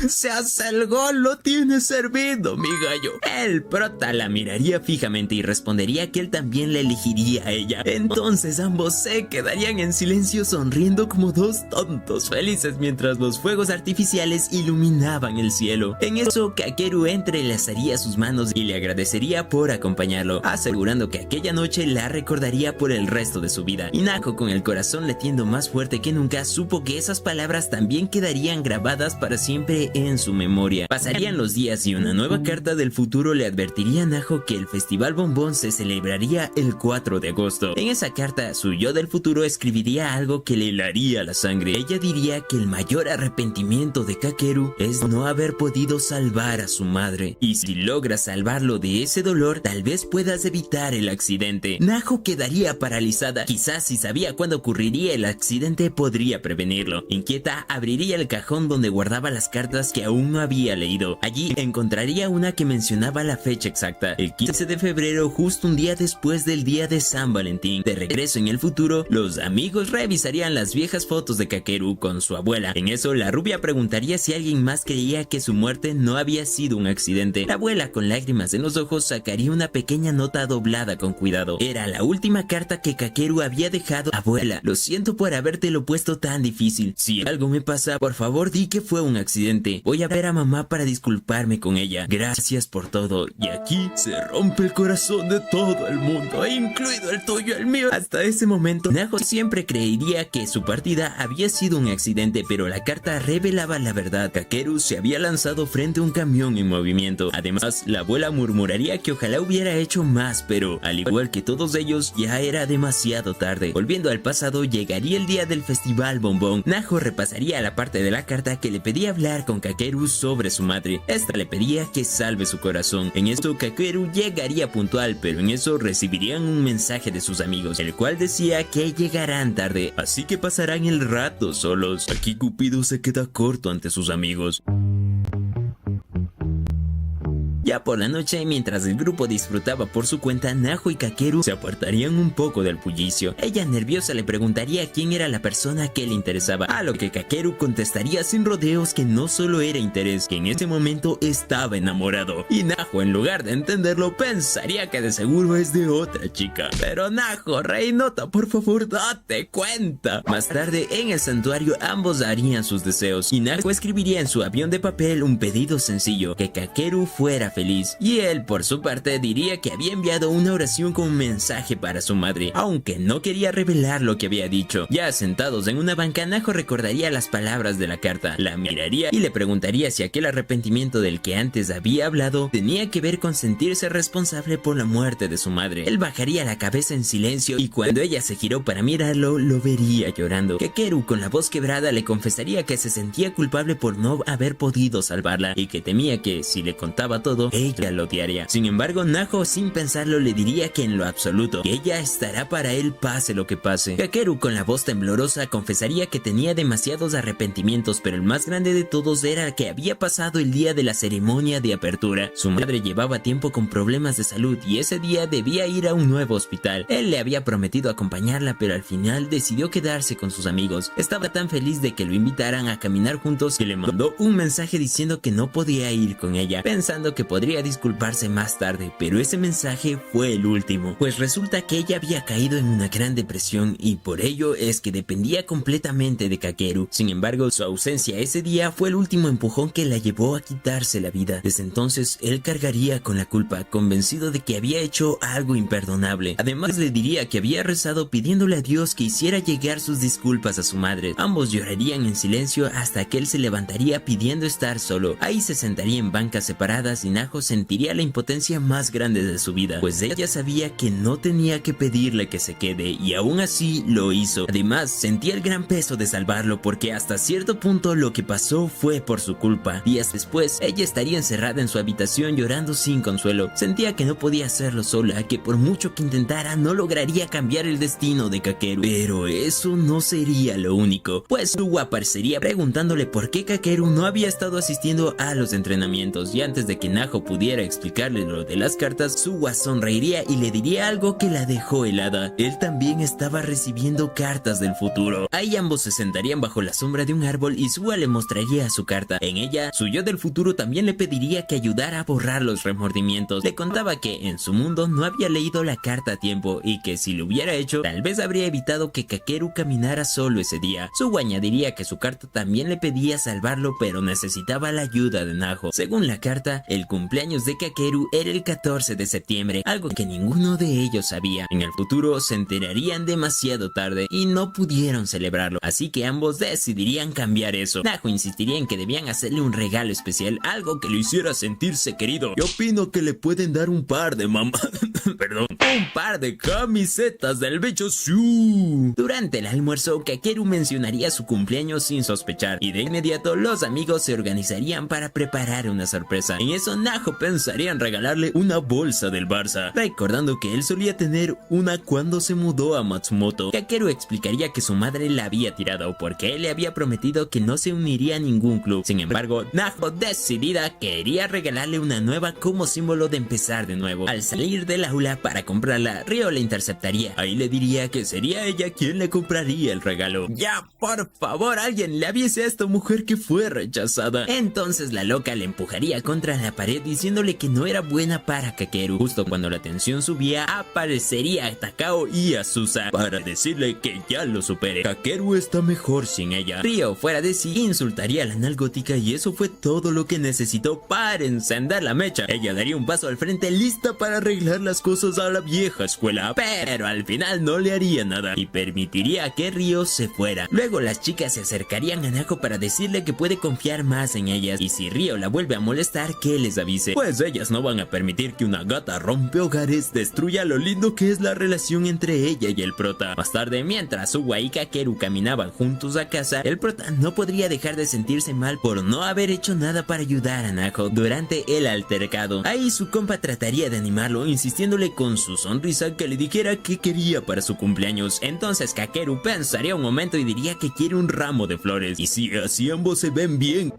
Se hace el gol, lo tiene servido, mi gallo. El prota la miraría fijamente y respondería que él también la elegiría a ella. Entonces ambos se quedarían en silencio sonriendo como dos tontos felices mientras los fuegos artificiales iluminaban el cielo. En eso, Kakeru entrelazaría sus manos y le agradecería por acompañarlo, asegurando que aquella noche la recordaría por el resto de su vida. Y Naho, con el corazón latiendo más fuerte que nunca, supo que esas palabras también quedarían grabadas para siempre en su memoria. Pasarían los días y una nueva carta del futuro le advertiría a Naho que el Festival Bombón se celebraría el 4 de agosto. En esa carta, su yo del futuro escribiría algo que le helaría la sangre. Ella diría que el mayor arrepentimiento de Kakeru es no haber podido salvar a su madre. Y si logras salvarlo de ese dolor, tal vez puedas evitar el accidente. Naho quedaría paralizada. Quizás si sabía cuándo ocurriría el accidente, podría prevenirlo. Inquieta, abriría el cajón donde guardaba las cartas que aún no había leído. Allí encontraría una que mencionaba la fecha exacta, el 15 de febrero, justo un día después del día de San Valentín. De regreso en el futuro, los amigos revisarían las viejas fotos de Kakeru con su abuela. En eso, la rubia preguntaría si alguien más creía que su muerte no había sido un accidente. La abuela, con lágrimas en los ojos, sacaría una pequeña nota doblada con cuidado. Era la última carta que Kakeru había dejado. Abuela, lo siento por habértelo puesto tan difícil. Si algo me pasa, por favor di que fue un accidente. siguiente, voy a ver a mamá para disculparme con ella. Gracias por todo. Y aquí se rompe el corazón de todo el mundo, incluido el tuyo, el mío. Hasta ese momento, Naho siempre creería que su partida había sido un accidente, pero la carta revelaba la verdad. Kakeru se había lanzado frente a un camión en movimiento. Además, la abuela murmuraría que ojalá hubiera hecho más, pero al igual que todos ellos, ya era demasiado tarde. Volviendo al pasado, llegaría el día del festival Bombón. Naho repasaría la parte de la carta que le pedía hablar con Kakeru sobre su madre. Esta le pedía que salve su corazón. En esto, Kakeru llegaría puntual, pero en eso recibirían un mensaje de sus amigos, el cual decía que llegarán tarde, así que pasarán el rato solos. Aquí Cupido se queda corto ante sus amigos. Ya por la noche, mientras el grupo disfrutaba por su cuenta, Naho y Kakeru se apartarían un poco del bullicio. Ella, nerviosa, le preguntaría quién era la persona que le interesaba, a lo que Kakeru contestaría sin rodeos que no solo era interés, que en ese momento estaba enamorado. Y Naho, en lugar de entenderlo, pensaría que de seguro es de otra chica. Pero Naho, Reinota, por favor, date cuenta. Más tarde, en el santuario, ambos harían sus deseos, y Naho escribiría en su avión de papel un pedido sencillo: que Kakeru fuera feliz, y él por su parte diría que había enviado una oración con un mensaje para su madre, aunque no quería revelar lo que había dicho. Ya sentados en una banca, Naho recordaría las palabras de la carta, la miraría y le preguntaría si aquel arrepentimiento del que antes había hablado tenía que ver con sentirse responsable por la muerte de su madre. Él bajaría la cabeza en silencio, y cuando ella se giró para mirarlo, lo vería llorando. Kakeru, con la voz quebrada, le confesaría que se sentía culpable por no haber podido salvarla, y que temía que, si le contaba todo, ella lo odiaría. Sin embargo, Naho, sin pensarlo, le diría que en lo absoluto, que ella estará para él pase lo que pase. Kakeru, con la voz temblorosa, confesaría que tenía demasiados arrepentimientos, pero el más grande de todos era que había pasado el día de la ceremonia de apertura. Su madre llevaba tiempo con problemas de salud, y ese día debía ir a un nuevo hospital. Él le había prometido acompañarla, pero al final decidió quedarse con sus amigos. Estaba tan feliz de que lo invitaran a caminar juntos que le mandó un mensaje diciendo que no podía ir con ella, pensando que podría disculparse más tarde, pero ese mensaje fue el último, pues resulta que ella había caído en una gran depresión, y por ello es que dependía completamente de Kakeru. Sin embargo, su ausencia ese día fue el último empujón que la llevó a quitarse la vida. Desde entonces, él cargaría con la culpa, convencido de que había hecho algo imperdonable. Además, le diría que había rezado pidiéndole a Dios que hiciera llegar sus disculpas a su madre. Ambos llorarían en silencio hasta que él se levantaría pidiendo estar solo. Ahí se sentaría en bancas separadas, y Naho sentiría la impotencia más grande de su vida, pues ella sabía que no tenía que pedirle que se quede, y aún así lo hizo. Además, sentía el gran peso de salvarlo, porque hasta cierto punto lo que pasó fue por su culpa. Días después, ella estaría encerrada en su habitación llorando sin consuelo. Sentía que no podía hacerlo sola, que por mucho que intentara no lograría cambiar el destino de Kakeru. Pero eso no sería lo único, pues Suwa aparecería preguntándole por qué Kakeru no había estado asistiendo a los entrenamientos, y antes de que Naho pudiera explicarle lo de las cartas, Suwa sonreiría y le diría algo que la dejó helada. Él también estaba recibiendo cartas del futuro. Ahí ambos se sentarían bajo la sombra de un árbol, y Suwa le mostraría su carta. En ella, su yo del futuro también le pediría que ayudara a borrar los remordimientos. Le contaba que en su mundo no había leído la carta a tiempo, y que si lo hubiera hecho, tal vez habría evitado que Kakeru caminara solo ese día. Suwa añadiría que su carta también le pedía salvarlo, pero necesitaba la ayuda de Naho. Según la carta, el cumpleaños de Kakeru era el 14 de septiembre, algo que ninguno de ellos sabía. En el futuro se enterarían demasiado tarde y no pudieron celebrarlo, así que ambos decidirían cambiar eso. Naho insistiría en que debían hacerle un regalo especial, algo que lo hiciera sentirse querido. Yo opino que le pueden dar un par de perdón, un par de camisetas del bicho Shu. Durante el almuerzo, Kakeru mencionaría su cumpleaños sin sospechar, y de inmediato los amigos se organizarían para preparar una sorpresa. En eso, Naho pensaría en regalarle una bolsa del Barça, recordando que él solía tener una cuando se mudó a Matsumoto. Kakeru explicaría que su madre la había tirado porque él le había prometido que no se uniría a ningún club. Sin embargo, Naho, decidida, quería regalarle una nueva como símbolo de empezar de nuevo. Al salir de la aula para comprarla, Ryo le interceptaría. Ahí le diría que sería ella quien le compraría el regalo. Ya, por favor, alguien le avise a esta mujer que fue rechazada. Entonces la loca le empujaría contra la pared diciéndole que no era buena para Kakeru. Justo cuando la tensión subía, aparecería Takao y Azusa para decirle que ya lo supere. Kakeru está mejor sin ella. Ryo, fuera de sí, insultaría a la nalgótica y eso fue todo lo que necesitó para encender la mecha. Ella daría un paso al frente lista para arreglar las cosas a la vieja escuela, pero al final no le haría nada y permitiría que Ryo se fuera. Luego las chicas se acercarían a Naho para decirle que puede confiar más en ellas y si Ryo la vuelve a molestar que les avise, pues ellas no van a permitir que una gata rompehogares destruya lo lindo que es la relación entre ella y el prota. Más tarde, mientras Suwa y Kakeru caminaban juntos a casa, el prota no podría dejar de sentirse mal por no haber hecho nada para ayudar a Naho durante el altercado. Ahí su compa trataría de animarlo, insistiéndole con su sonrisa que le dijera qué quería para su cumpleaños. Entonces Kakeru pensaría un momento y diría que quiere un ramo de flores. Y sí, así ambos se ven bien.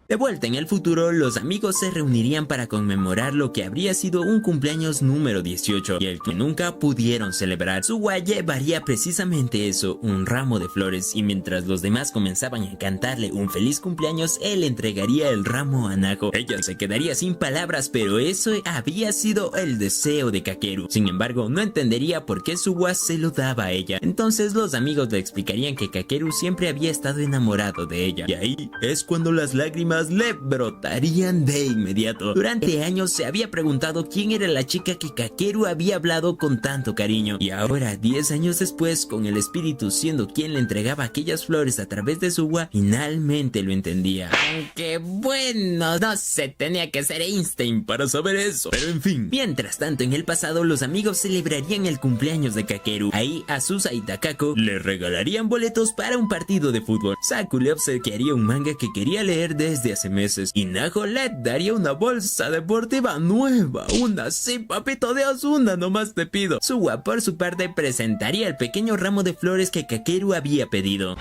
De vuelta en el futuro, los amigos se reunirían para conmemorar lo que habría sido un cumpleaños número 18 y el que nunca pudieron celebrar. Suwa llevaría precisamente eso, un ramo de flores, y mientras los demás comenzaban a cantarle un feliz cumpleaños, él entregaría el ramo a Naho. Ella se quedaría sin palabras, pero eso había sido el deseo de Kakeru. Sin embargo, no entendería por qué Suwa se lo daba a ella. Entonces los amigos le explicarían que Kakeru siempre había estado enamorado de ella. Y ahí es cuando las lágrimas le brotarían de inmediato. Durante años se había preguntado quién era la chica que Kakeru había hablado con tanto cariño, y ahora 10 años después, con el espíritu siendo quien le entregaba aquellas flores a través de Suwa, finalmente lo entendía. Aunque bueno, no se tenía que ser Einstein para saber eso, pero en fin. Mientras tanto, en el pasado, los amigos celebrarían el cumpleaños de Kakeru. Ahí Azusa y Takako le regalarían boletos para un partido de fútbol. Saku le obsequiaría un manga que quería leer desde hace meses y Naho le daría una bolsa deportiva nueva. Una, sí, papito Dios, una nomás te pido. Suwa por su parte presentaría el pequeño ramo de flores que Kakeru había pedido.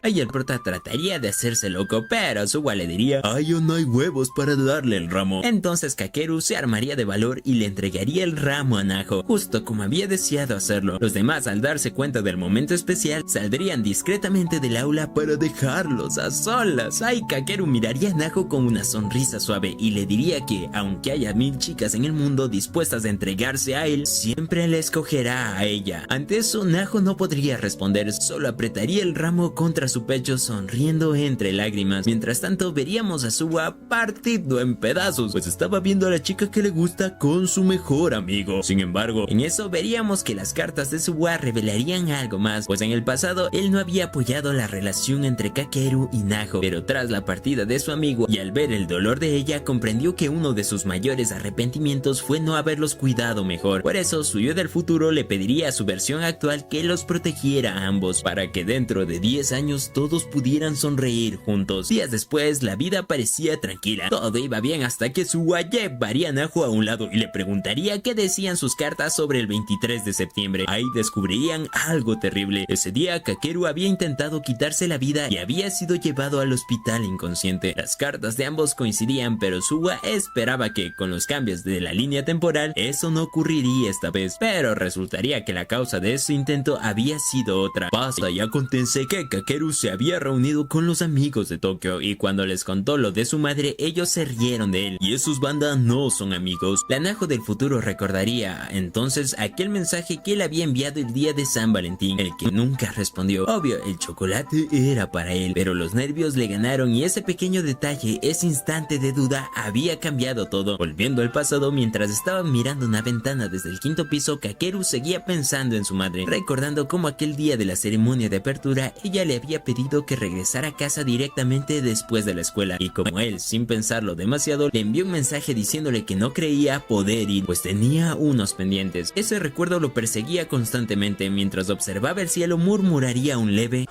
Ahí el prota trataría de hacerse loco, pero Suwa le diría: "Ay, no hay huevos para darle el ramo". Entonces Kakeru se armaría de valor y le entregaría el ramo a Naho, justo como había deseado hacerlo. Los demás, al darse cuenta del momento especial, saldrían discretamente del aula para dejarlos a solas. Ahí Kakeru miraría a Naho con una sonrisa suave y le diría que, aunque haya 1000 chicas en el mundo dispuestas a entregarse a él, siempre le escogerá a ella. Ante eso, Naho no podría responder, solo apretaría el ramo contra su pecho sonriendo entre lágrimas. Mientras tanto, veríamos a Suwa partido en pedazos, pues estaba viendo a la chica que le gusta con su mejor amigo. Sin embargo, en eso veríamos que las cartas de Suwa revelarían algo más, pues en el pasado él no había apoyado la relación entre Kakeru y Naho, pero tras la partida de su amigo y al ver el dolor de ella, comprendió que uno de sus mayores arrepentimientos fue no haberlos cuidado mejor. Por eso, su yo del futuro le pediría a su versión actual que los protegiera a ambos, para que dentro de 10 años todos pudieran sonreír juntos. Días después, la vida parecía tranquila. Todo iba bien hasta que Suwa llevaría a Naho a un lado y le preguntaría qué decían sus cartas sobre el 23 de septiembre. Ahí descubrirían algo terrible. Ese día, Kakeru había intentado quitarse la vida y había sido llevado al hospital inconsciente. Las cartas de ambos coincidían, pero Suwa esperaba que, con los cambios de la línea temporal, eso no ocurriría esta vez. Pero resultaría que la causa de ese intento había sido otra. Basta, ya conténse que Kakeru se había reunido con los amigos de Tokio y cuando les contó lo de su madre, ellos se rieron de él. Y esos bandas no son amigos. La Naho del futuro recordaría entonces aquel mensaje que él había enviado el día de San Valentín, el que nunca respondió. Obvio, el chocolate era para él, pero los nervios le ganaron y ese pequeño detalle, ese instante de duda, había cambiado todo. Volviendo al pasado, mientras estaban mirando una ventana desde el 5º piso, Kakeru seguía pensando en su madre, recordando cómo aquel día de la ceremonia de apertura ella le había pedido que regresara a casa directamente después de la escuela, y como él, sin pensarlo demasiado, le envió un mensaje diciéndole que no creía poder ir, pues tenía unos pendientes. Ese recuerdo lo perseguía constantemente. Mientras observaba el cielo, murmuraría un leve: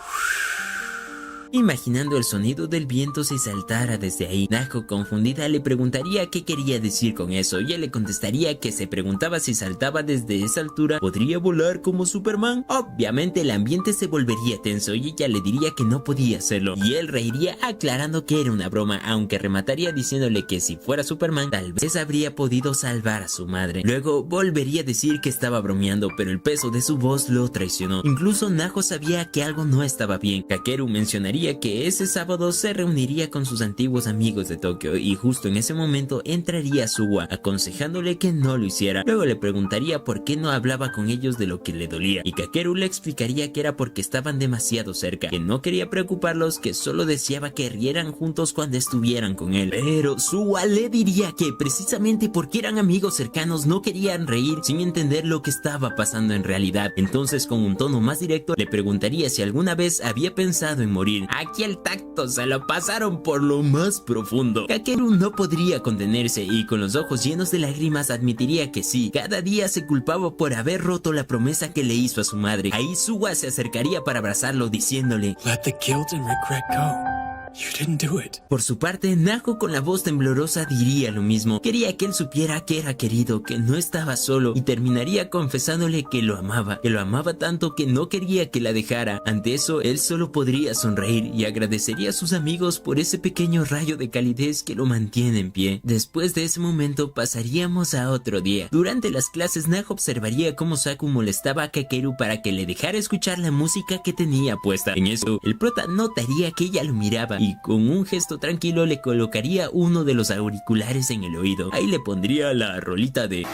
imaginando el sonido del viento si saltara desde ahí. Naho, confundida, le preguntaría qué quería decir con eso y él le contestaría que se preguntaba si saltaba desde esa altura ¿podría volar como Superman? Obviamente el ambiente se volvería tenso y ella le diría que no podía hacerlo y él reiría aclarando que era una broma, aunque remataría diciéndole que si fuera Superman tal vez habría podido salvar a su madre. Luego volvería a decir que estaba bromeando, pero el peso de su voz lo traicionó. Incluso Naho sabía que algo no estaba bien. Kakeru mencionaría que ese sábado se reuniría con sus antiguos amigos de Tokio y justo en ese momento entraría Suwa aconsejándole que no lo hiciera. Luego le preguntaría por qué no hablaba con ellos de lo que le dolía y Kakeru le explicaría que era porque estaban demasiado cerca, que no quería preocuparlos, que solo deseaba que rieran juntos cuando estuvieran con él. Pero Suwa le diría que precisamente porque eran amigos cercanos no querían reír sin entender lo que estaba pasando en realidad. Entonces, con un tono más directo, le preguntaría si alguna vez había pensado en morir. Aquí el tacto se lo pasaron por lo más profundo. Kakeru no podría contenerse y con los ojos llenos de lágrimas admitiría que sí, cada día se culpaba por haber roto la promesa que le hizo a su madre. Ahí Suwa se acercaría para abrazarlo diciéndole: Let the guilt and regret go. You didn't do it. Por su parte, Naho con la voz temblorosa diría lo mismo. Quería que él supiera que era querido, que no estaba solo y terminaría confesándole que lo amaba tanto que no quería que la dejara. Ante eso, él solo podría sonreír y agradecería a sus amigos por ese pequeño rayo de calidez que lo mantiene en pie. Después de ese momento pasaríamos a otro día. Durante las clases, Naho observaría cómo Saku molestaba a Kakeru para que le dejara escuchar la música que tenía puesta. En eso, el prota notaría que ella lo miraba y con un gesto tranquilo le colocaría uno de los auriculares en el oído. Ahí le pondría la rolita de...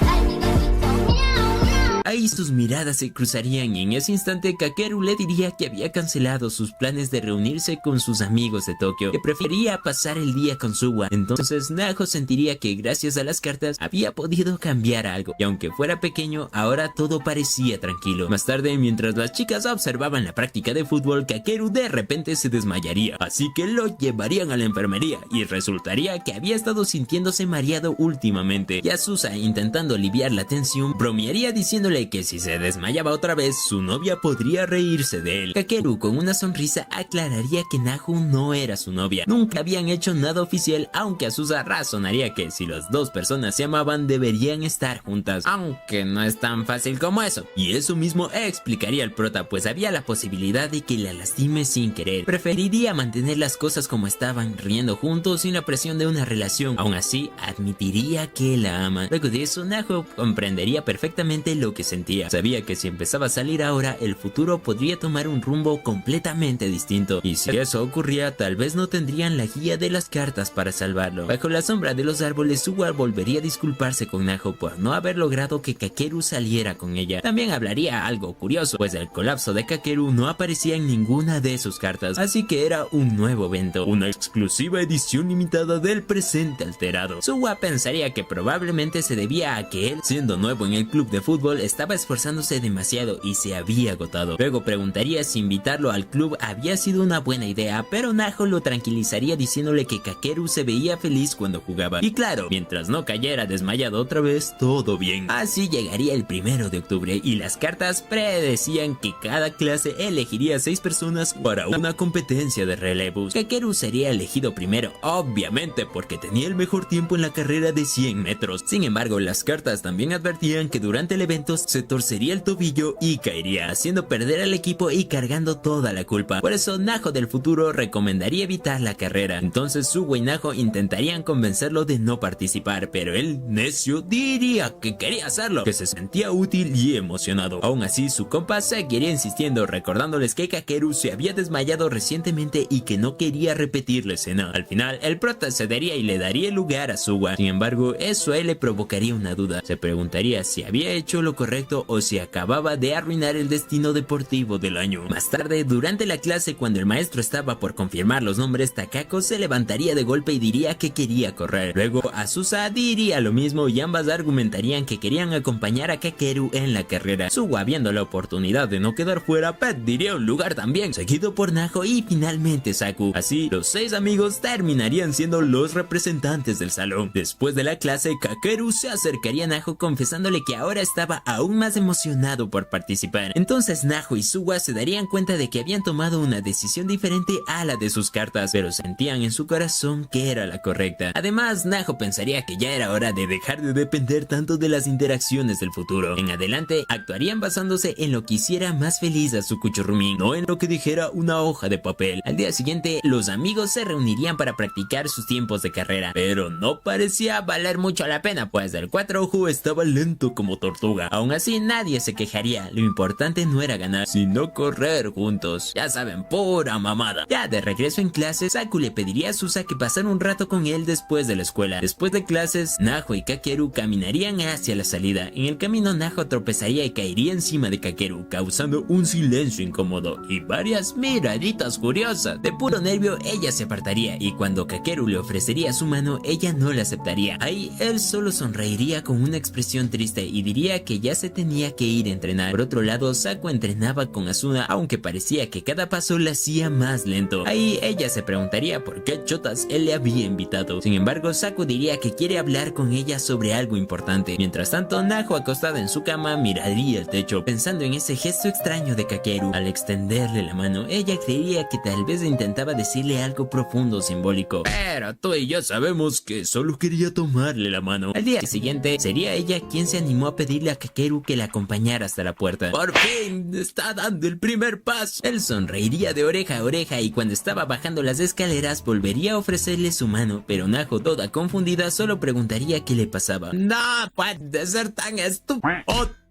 Ahí sus miradas se cruzarían y en ese instante Kakeru le diría que había cancelado sus planes de reunirse con sus amigos de Tokio, que prefería pasar el día con Suwa. Entonces Naho sentiría que gracias a las cartas había podido cambiar algo y aunque fuera pequeño, ahora todo parecía tranquilo. Más tarde, mientras las chicas observaban la práctica de fútbol, Kakeru de repente se desmayaría, así que lo llevarían a la enfermería y resultaría que había estado sintiéndose mareado últimamente. Y Azusa, intentando aliviar la tensión, bromearía diciéndole que si se desmayaba otra vez, su novia podría reírse de él. Kakeru, con una sonrisa, aclararía que Naho no era su novia. Nunca habían hecho nada oficial, aunque Azusa razonaría que si las dos personas se amaban, deberían estar juntas. Aunque no es tan fácil como eso. Y eso mismo explicaría el prota, pues había la posibilidad de que la lastime sin querer. Preferiría mantener las cosas como estaban, riendo juntos sin la presión de una relación. Aún así, admitiría que la ama. Luego de eso, Naho comprendería perfectamente lo que sentía. Sabía que si empezaba a salir ahora, el futuro podría tomar un rumbo completamente distinto. Y si eso ocurría, tal vez no tendrían la guía de las cartas para salvarlo. Bajo la sombra de los árboles, Suwa volvería a disculparse con Naho por no haber logrado que Kakeru saliera con ella. También hablaría algo curioso, pues el colapso de Kakeru no aparecía en ninguna de sus cartas, así que era un nuevo evento, una exclusiva edición limitada del presente alterado. Suwa pensaría que probablemente se debía a que él, siendo nuevo en el club de fútbol, estaba esforzándose demasiado y se había agotado. Luego preguntaría si invitarlo al club había sido una buena idea, pero Naho lo tranquilizaría diciéndole que Kakeru se veía feliz cuando jugaba. Y claro, mientras no cayera desmayado otra vez, todo bien. Así llegaría el 1 de octubre y las cartas predecían que cada clase elegiría 6 personas para una competencia de relevos. Kakeru sería elegido primero, obviamente porque tenía el mejor tiempo en la carrera de 100 metros. Sin embargo, las cartas también advertían que durante el evento se torcería el tobillo y caería, haciendo perder al equipo y cargando toda la culpa. Por eso Naho del futuro recomendaría evitar la carrera. Entonces Suwa y Naho intentarían convencerlo de no participar, pero él, necio, diría que quería hacerlo, que se sentía útil y emocionado. Aún así, su compa seguiría insistiendo, recordándoles que Kakeru se había desmayado recientemente y que no quería repetir la escena. Al final, el prota cedería y le daría el lugar a Suwa. Sin embargo, eso a él le provocaría una duda. Se preguntaría si había hecho lo correcto o si acababa de arruinar el destino deportivo del año. Más tarde, durante la clase, cuando el maestro estaba por confirmar los nombres, Takako se levantaría de golpe y diría que quería correr. Luego, Azusa diría lo mismo y ambas argumentarían que querían acompañar a Kakeru en la carrera. Suwa, viendo la oportunidad de no quedar fuera, pediría un lugar también, seguido por Naho y finalmente Saku. Así, los 6 amigos terminarían siendo los representantes del salón. Después de la clase, Kakeru se acercaría a Naho confesándole que ahora estaba a aún más emocionado por participar. Entonces Naho y Suwa se darían cuenta de que habían tomado una decisión diferente a la de sus cartas, pero sentían en su corazón que era la correcta. Además, Naho pensaría que ya era hora de dejar de depender tanto de las interacciones del futuro. En adelante, actuarían basándose en lo que hiciera más feliz a su Kuchurumi, no en lo que dijera una hoja de papel. Al día siguiente, los amigos se reunirían para practicar sus tiempos de carrera, pero no parecía valer mucho la pena, pues el 4 ojo estaba lento como tortuga. Aún así, nadie se quejaría. Lo importante no era ganar, sino correr juntos. Ya saben, pura mamada. Ya de regreso en clases, Saku le pediría a Susa que pasara un rato con él después de la escuela. Después de clases, Naho y Kakeru caminarían hacia la salida. En el camino, Naho tropezaría y caería encima de Kakeru, causando un silencio incómodo y varias miraditas curiosas. De puro nervio, ella se apartaría, y cuando Kakeru le ofrecería su mano, ella no la aceptaría. Ahí, él solo sonreiría con una expresión triste y diría que ya se tenía que ir a entrenar. Por otro lado, Saku entrenaba con Asuna, aunque parecía que cada paso la hacía más lento. Ahí, ella se preguntaría por qué chotas él le había invitado. Sin embargo, Saku diría que quiere hablar con ella sobre algo importante. Mientras tanto, Naho, acostada en su cama, miraría el techo, pensando en ese gesto extraño de Kakeru. Al extenderle la mano, ella creería que tal vez intentaba decirle algo profundo, simbólico. Pero tú y yo sabemos que solo quería tomarle la mano. Al día siguiente, sería ella quien se animó a pedirle a Kakeru que la acompañara hasta la puerta. ¡Por fin! ¡Está dando el primer paso! Él sonreiría de oreja a oreja y cuando estaba bajando las escaleras volvería a ofrecerle su mano, pero Naho, toda confundida, solo preguntaría qué le pasaba. ¡No puede ser tan estúpido!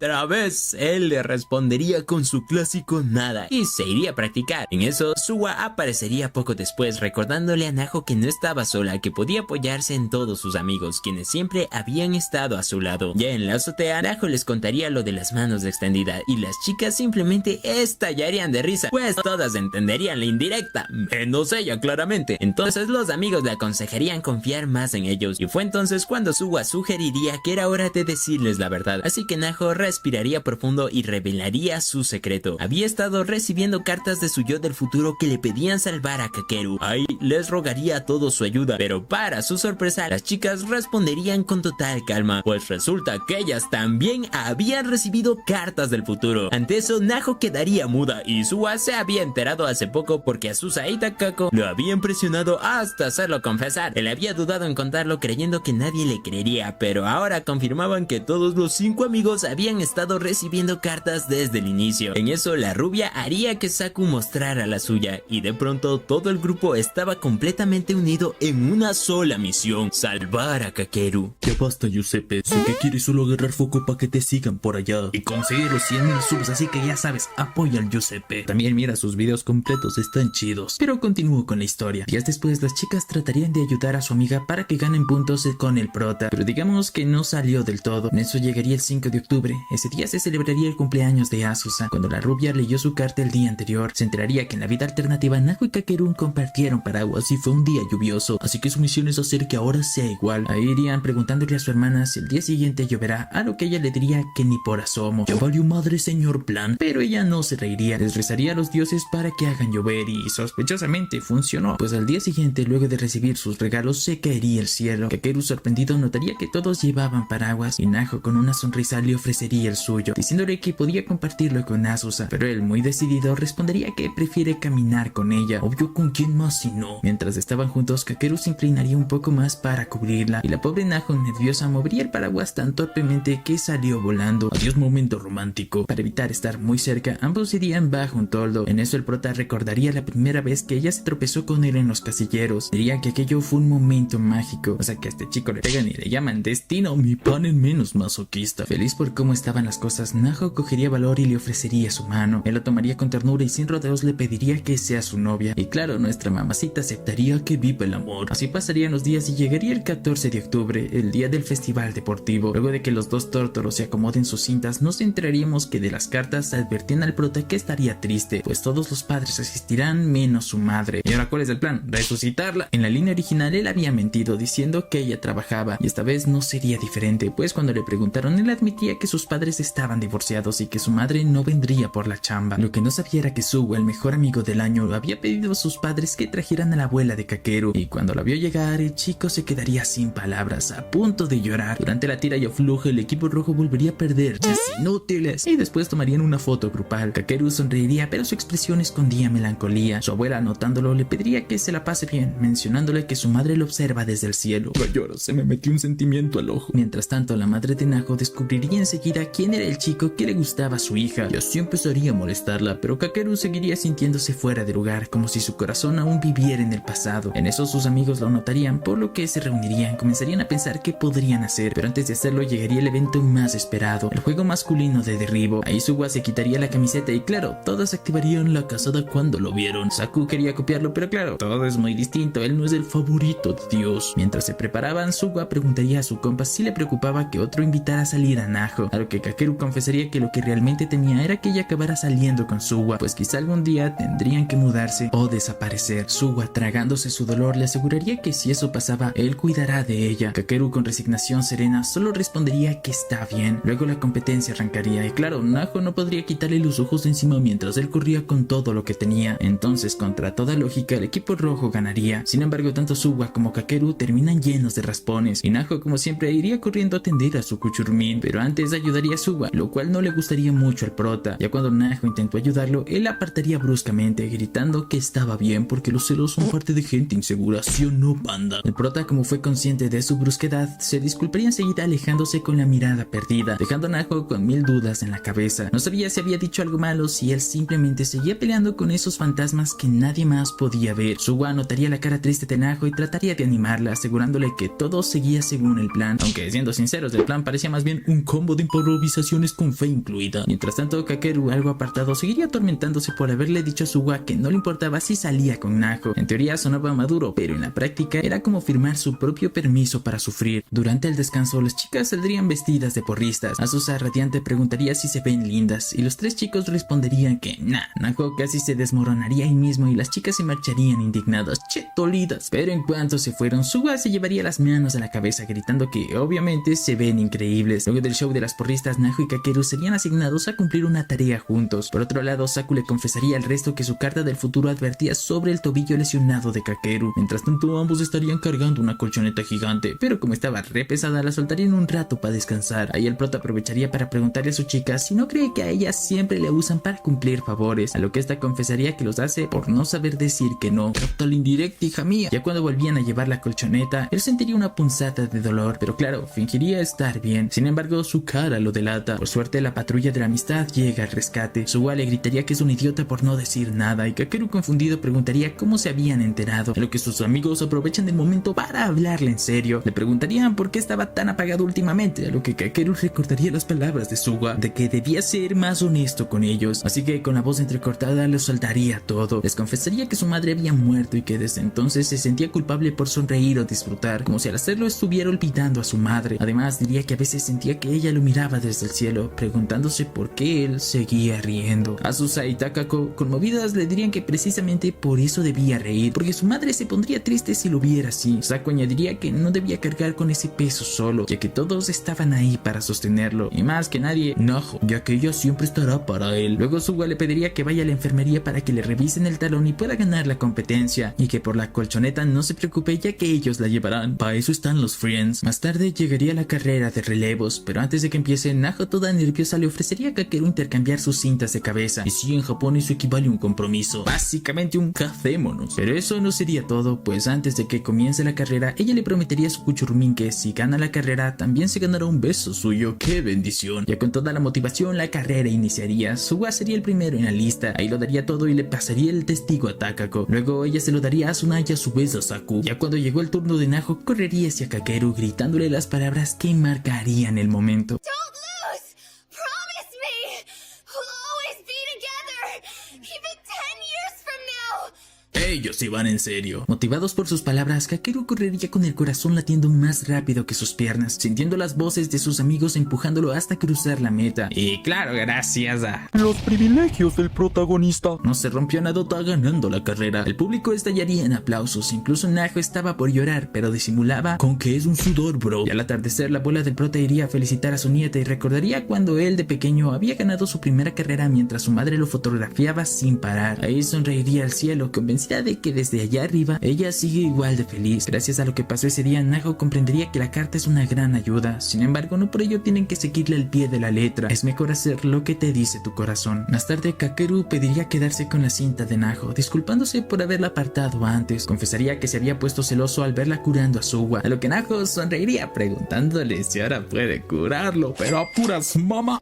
Otra vez, él le respondería con su clásico nada y se iría a practicar. En eso, Suwa aparecería poco después, recordándole a Naho que no estaba sola, que podía apoyarse en todos sus amigos, quienes siempre habían estado a su lado. Ya en la azotea, Naho les contaría lo de las manos extendidas y las chicas simplemente estallarían de risa, pues todas entenderían la indirecta, menos ella claramente. Entonces los amigos le aconsejarían confiar más en ellos, y fue entonces cuando Suwa sugeriría que era hora de decirles la verdad. Así que Naho respiraría profundo y revelaría su secreto. Había estado recibiendo cartas de su yo del futuro que le pedían salvar a Kakeru. Ahí les rogaría a todos su ayuda, pero para su sorpresa, las chicas responderían con total calma, pues resulta que ellas también habían recibido cartas del futuro. Ante eso, Naho quedaría muda, y Suwa se había enterado hace poco porque Azusa y Takako lo habían presionado hasta hacerlo confesar. Él había dudado en contarlo, creyendo que nadie le creería, pero ahora confirmaban que todos los 5 amigos habían estado recibiendo cartas desde el inicio. En eso, la rubia haría que Saku mostrara la suya, y de pronto todo el grupo estaba completamente unido en una sola misión: salvar a Kakeru. Ya basta, Giuseppe. Sé que quieres solo agarrar foco para que te sigan por allá. Y conseguir los 100,000 subs, así que ya sabes, apoya al Giuseppe. También mira sus videos completos, están chidos. Pero continúo con la historia. Días después, las chicas tratarían de ayudar a su amiga para que ganen puntos con el prota, pero digamos que no salió del todo. En eso llegaría el 5 de octubre. Ese día se celebraría el cumpleaños de Azusa. Cuando la rubia leyó su carta el día anterior, se enteraría que en la vida alternativa Naho y Kakeru compartieron paraguas y fue un día lluvioso, así que su misión es hacer que ahora sea igual. Ahí irían preguntándole a su hermana si el día siguiente lloverá, a lo que ella le diría que ni por asomo. Yo valió madre, señor Plan. Pero ella no se reiría, les rezaría a los dioses para que hagan llover, y sospechosamente funcionó, pues al día siguiente, luego de recibir sus regalos, se caería el cielo. Kakeru, sorprendido, notaría que todos llevaban paraguas, y Naho con una sonrisa le ofrecería el suyo, diciéndole que podía compartirlo con Azusa, pero él, muy decidido, respondería que prefiere caminar con ella. Obvio, ¿con quién más si no? Mientras estaban juntos, Kakeru se inclinaría un poco más para cubrirla, y la pobre Naho, nerviosa, movería el paraguas tan torpemente que salió volando. Adiós, momento romántico. Para evitar estar muy cerca, ambos irían bajo un toldo. En eso, el prota recordaría la primera vez que ella se tropezó con él en los casilleros. Diría que aquello fue un momento mágico, o sea que a este chico le pegan y le llaman destino. Mi pan en menos masoquista. Feliz por cómo estaban las cosas, Naho cogería valor y le ofrecería su mano. Él lo tomaría con ternura y sin rodeos le pediría que sea su novia. Y claro, nuestra mamacita aceptaría que viva el amor. Así pasarían los días y llegaría el 14 de octubre, el día del festival deportivo. Luego de que los dos tórtolos se acomoden sus cintas, nos enteraríamos que de las cartas advertían al prota que estaría triste, pues todos los padres asistirán menos su madre. ¿Y ahora cuál es el plan? ¿Resucitarla? En la línea original él había mentido diciendo que ella trabajaba, y esta vez no sería diferente, pues cuando le preguntaron él admitía que sus padres estaban divorciados y que su madre no vendría por la chamba. Lo que no sabía era que Suwa, el mejor amigo del año, había pedido a sus padres que trajeran a la abuela de Kakeru, y cuando la vio llegar, el chico se quedaría sin palabras, a punto de llorar. Durante la tira y afloje, el equipo rojo volvería a perder, chas inútiles. Y después tomarían una foto grupal. Kakeru sonreiría, pero su expresión escondía melancolía. Su abuela, notándolo, le pediría que se la pase bien, mencionándole que su madre lo observa desde el cielo. Lloro, se me metió un sentimiento al ojo. Mientras tanto, la madre de Naho descubriría enseguida quién era el chico que le gustaba a su hija y así empezaría a molestarla, pero Kakeru seguiría sintiéndose fuera de lugar, como si su corazón aún viviera en el pasado. En eso sus amigos lo notarían, por lo que se reunirían, comenzarían a pensar qué podrían hacer, pero antes de hacerlo llegaría el evento más esperado, el juego masculino de derribo. Ahí Suwa se quitaría la camiseta y claro, todos activarían la casada cuando lo vieron. Saku quería copiarlo, pero claro, todo es muy distinto, él no es el favorito de Dios. Mientras se preparaban, Suwa preguntaría a su compa si le preocupaba que otro invitara a salir a Naho, a lo que Kakeru confesaría que lo que realmente temía era que ella acabara saliendo con Suwa, pues quizá algún día tendrían que mudarse o desaparecer. Suwa, tragándose su dolor, le aseguraría que si eso pasaba, él cuidará de ella. Kakeru, con resignación serena, solo respondería que está bien. Luego la competencia arrancaría y claro, Naho no podría quitarle los ojos de encima mientras él corría con todo lo que tenía. Entonces, contra toda lógica, el equipo rojo ganaría. Sin embargo, tanto Suwa como Kakeru terminan llenos de raspones y Naho, como siempre, iría corriendo a atender a su Kuchurmin, pero antes ayudaría a Suwa, lo cual no le gustaría mucho al prota. Ya cuando Naho intentó ayudarlo, él apartaría bruscamente, gritando que estaba bien porque los celos son parte de gente insegura, ¿sí o no, panda? El prota, como fue consciente de su brusquedad, se disculparía enseguida alejándose con la mirada perdida, dejando a Naho con 1000 dudas en la cabeza. No sabía si había dicho algo malo, si él simplemente seguía peleando con esos fantasmas que nadie más podía ver. Suwa notaría la cara triste de Naho y trataría de animarla, asegurándole que todo seguía según el plan, aunque siendo sinceros, el plan parecía más bien un combo de improvisaciones con fe incluida. Mientras tanto, Kakeru, algo apartado, seguiría atormentándose por haberle dicho a Suwa que no le importaba si salía con Naho. En teoría sonaba maduro, pero en la práctica era como firmar su propio permiso para sufrir. Durante el descanso, las chicas saldrían vestidas de porristas. Asusa, radiante, preguntaría si se ven lindas y los tres chicos responderían que Naho casi se desmoronaría ahí mismo y las chicas se marcharían indignadas, dolidas. Pero en cuanto se fueron, Suwa se llevaría las manos a la cabeza gritando que obviamente se ven increíbles. Luego del show de las porristas, Naho y Kakeru serían asignados a cumplir una tarea juntos. Por otro lado, Saku le confesaría al resto que su carta del futuro advertía sobre el tobillo lesionado de Kakeru. Mientras tanto, ambos estarían cargando una colchoneta gigante, pero como estaba re pesada, la soltarían un rato para descansar. Ahí el prota aprovecharía para preguntarle a su chica si no cree que a ella siempre le usan para cumplir favores, a lo que esta confesaría que los hace por no saber decir que no. Tal indirecta, hija mía. Ya cuando volvían a llevar la colchoneta, él sentiría una punzada de dolor, pero claro, fingiría estar bien. Sin embargo, su cara lo delata. Por suerte, la patrulla de la amistad llega al rescate. Suwa le gritaría que es un idiota por no decir nada y Kakeru, confundido, preguntaría cómo se habían enterado, a lo que sus amigos aprovechan del momento para hablarle en serio. Le preguntarían por qué estaba tan apagado últimamente, a lo que Kakeru recordaría las palabras de Suwa de que debía ser más honesto con ellos, así que con la voz entrecortada les soltaría todo. Les confesaría que su madre había muerto y que desde entonces se sentía culpable por sonreír o disfrutar, como si al hacerlo estuviera olvidando a su madre. Además, diría que a veces sentía que ella lo miraba desde el cielo, preguntándose por qué él seguía riendo. Asusa y Takako, conmovidas, le dirían que precisamente por eso debía reír, porque su madre se pondría triste si lo viera así. Saku añadiría que no debía cargar con ese peso solo, ya que todos estaban ahí para sostenerlo, y más que nadie, Naho, ya que ella siempre estará para él. Luego Suwa le pediría que vaya a la enfermería para que le revisen el talón y pueda ganar la competencia, y que por la colchoneta no se preocupe, ya que ellos la llevarán. Para eso están los friends. Más tarde llegaría la carrera de relevos, pero antes de que empiece, Naho, toda nerviosa, le ofrecería a Kakeru intercambiar sus cintas de cabeza, y si en Japón eso equivale a un compromiso, básicamente un cacémonos. Pero eso no sería todo, pues antes de que comience la carrera, ella le prometería a su Kuchurmin que si gana la carrera, también se ganará un beso suyo. ¡Qué bendición! Ya con toda la motivación, la carrera iniciaría. Suwa sería el primero en la lista, ahí lo daría todo y le pasaría el testigo a Takako. Luego ella se lo daría a Asuna y a su vez a Saku. Ya cuando llegó el turno de Naho, correría hacia Kakeru gritándole las palabras que marcarían el momento. Don't lose! Promise me! We'll always be together! Even 10 years from now! Ellos iban en serio. Motivados por sus palabras, Kakeru correría con el corazón latiendo más rápido que sus piernas, sintiendo las voces de sus amigos empujándolo hasta cruzar la meta. Y claro, gracias a los privilegios del protagonista. no se rompió nadota ganando la carrera. El público estallaría en aplausos, incluso Naho estaba por llorar, pero disimulaba con que es un sudor, bro. Y al atardecer, la abuela del prota iría a felicitar a su nieta y recordaría cuando él de pequeño había ganado su primera carrera mientras su madre lo fotografiaba sin parar. Ahí sonreiría al cielo, convencida idea de que desde allá arriba ella sigue igual de feliz. Gracias a lo que pasó ese día, Naho comprendería que la carta es una gran ayuda. Sin embargo, no por ello tienen que seguirle al pie de la letra. Es mejor hacer lo que te dice tu corazón. Más tarde, Kakeru pediría quedarse con la cinta de Naho, disculpándose por haberla apartado antes. Confesaría que se había puesto celoso al verla curando a Suwa, a lo que Naho sonreiría preguntándole si ahora puede curarlo, pero a puras mamá.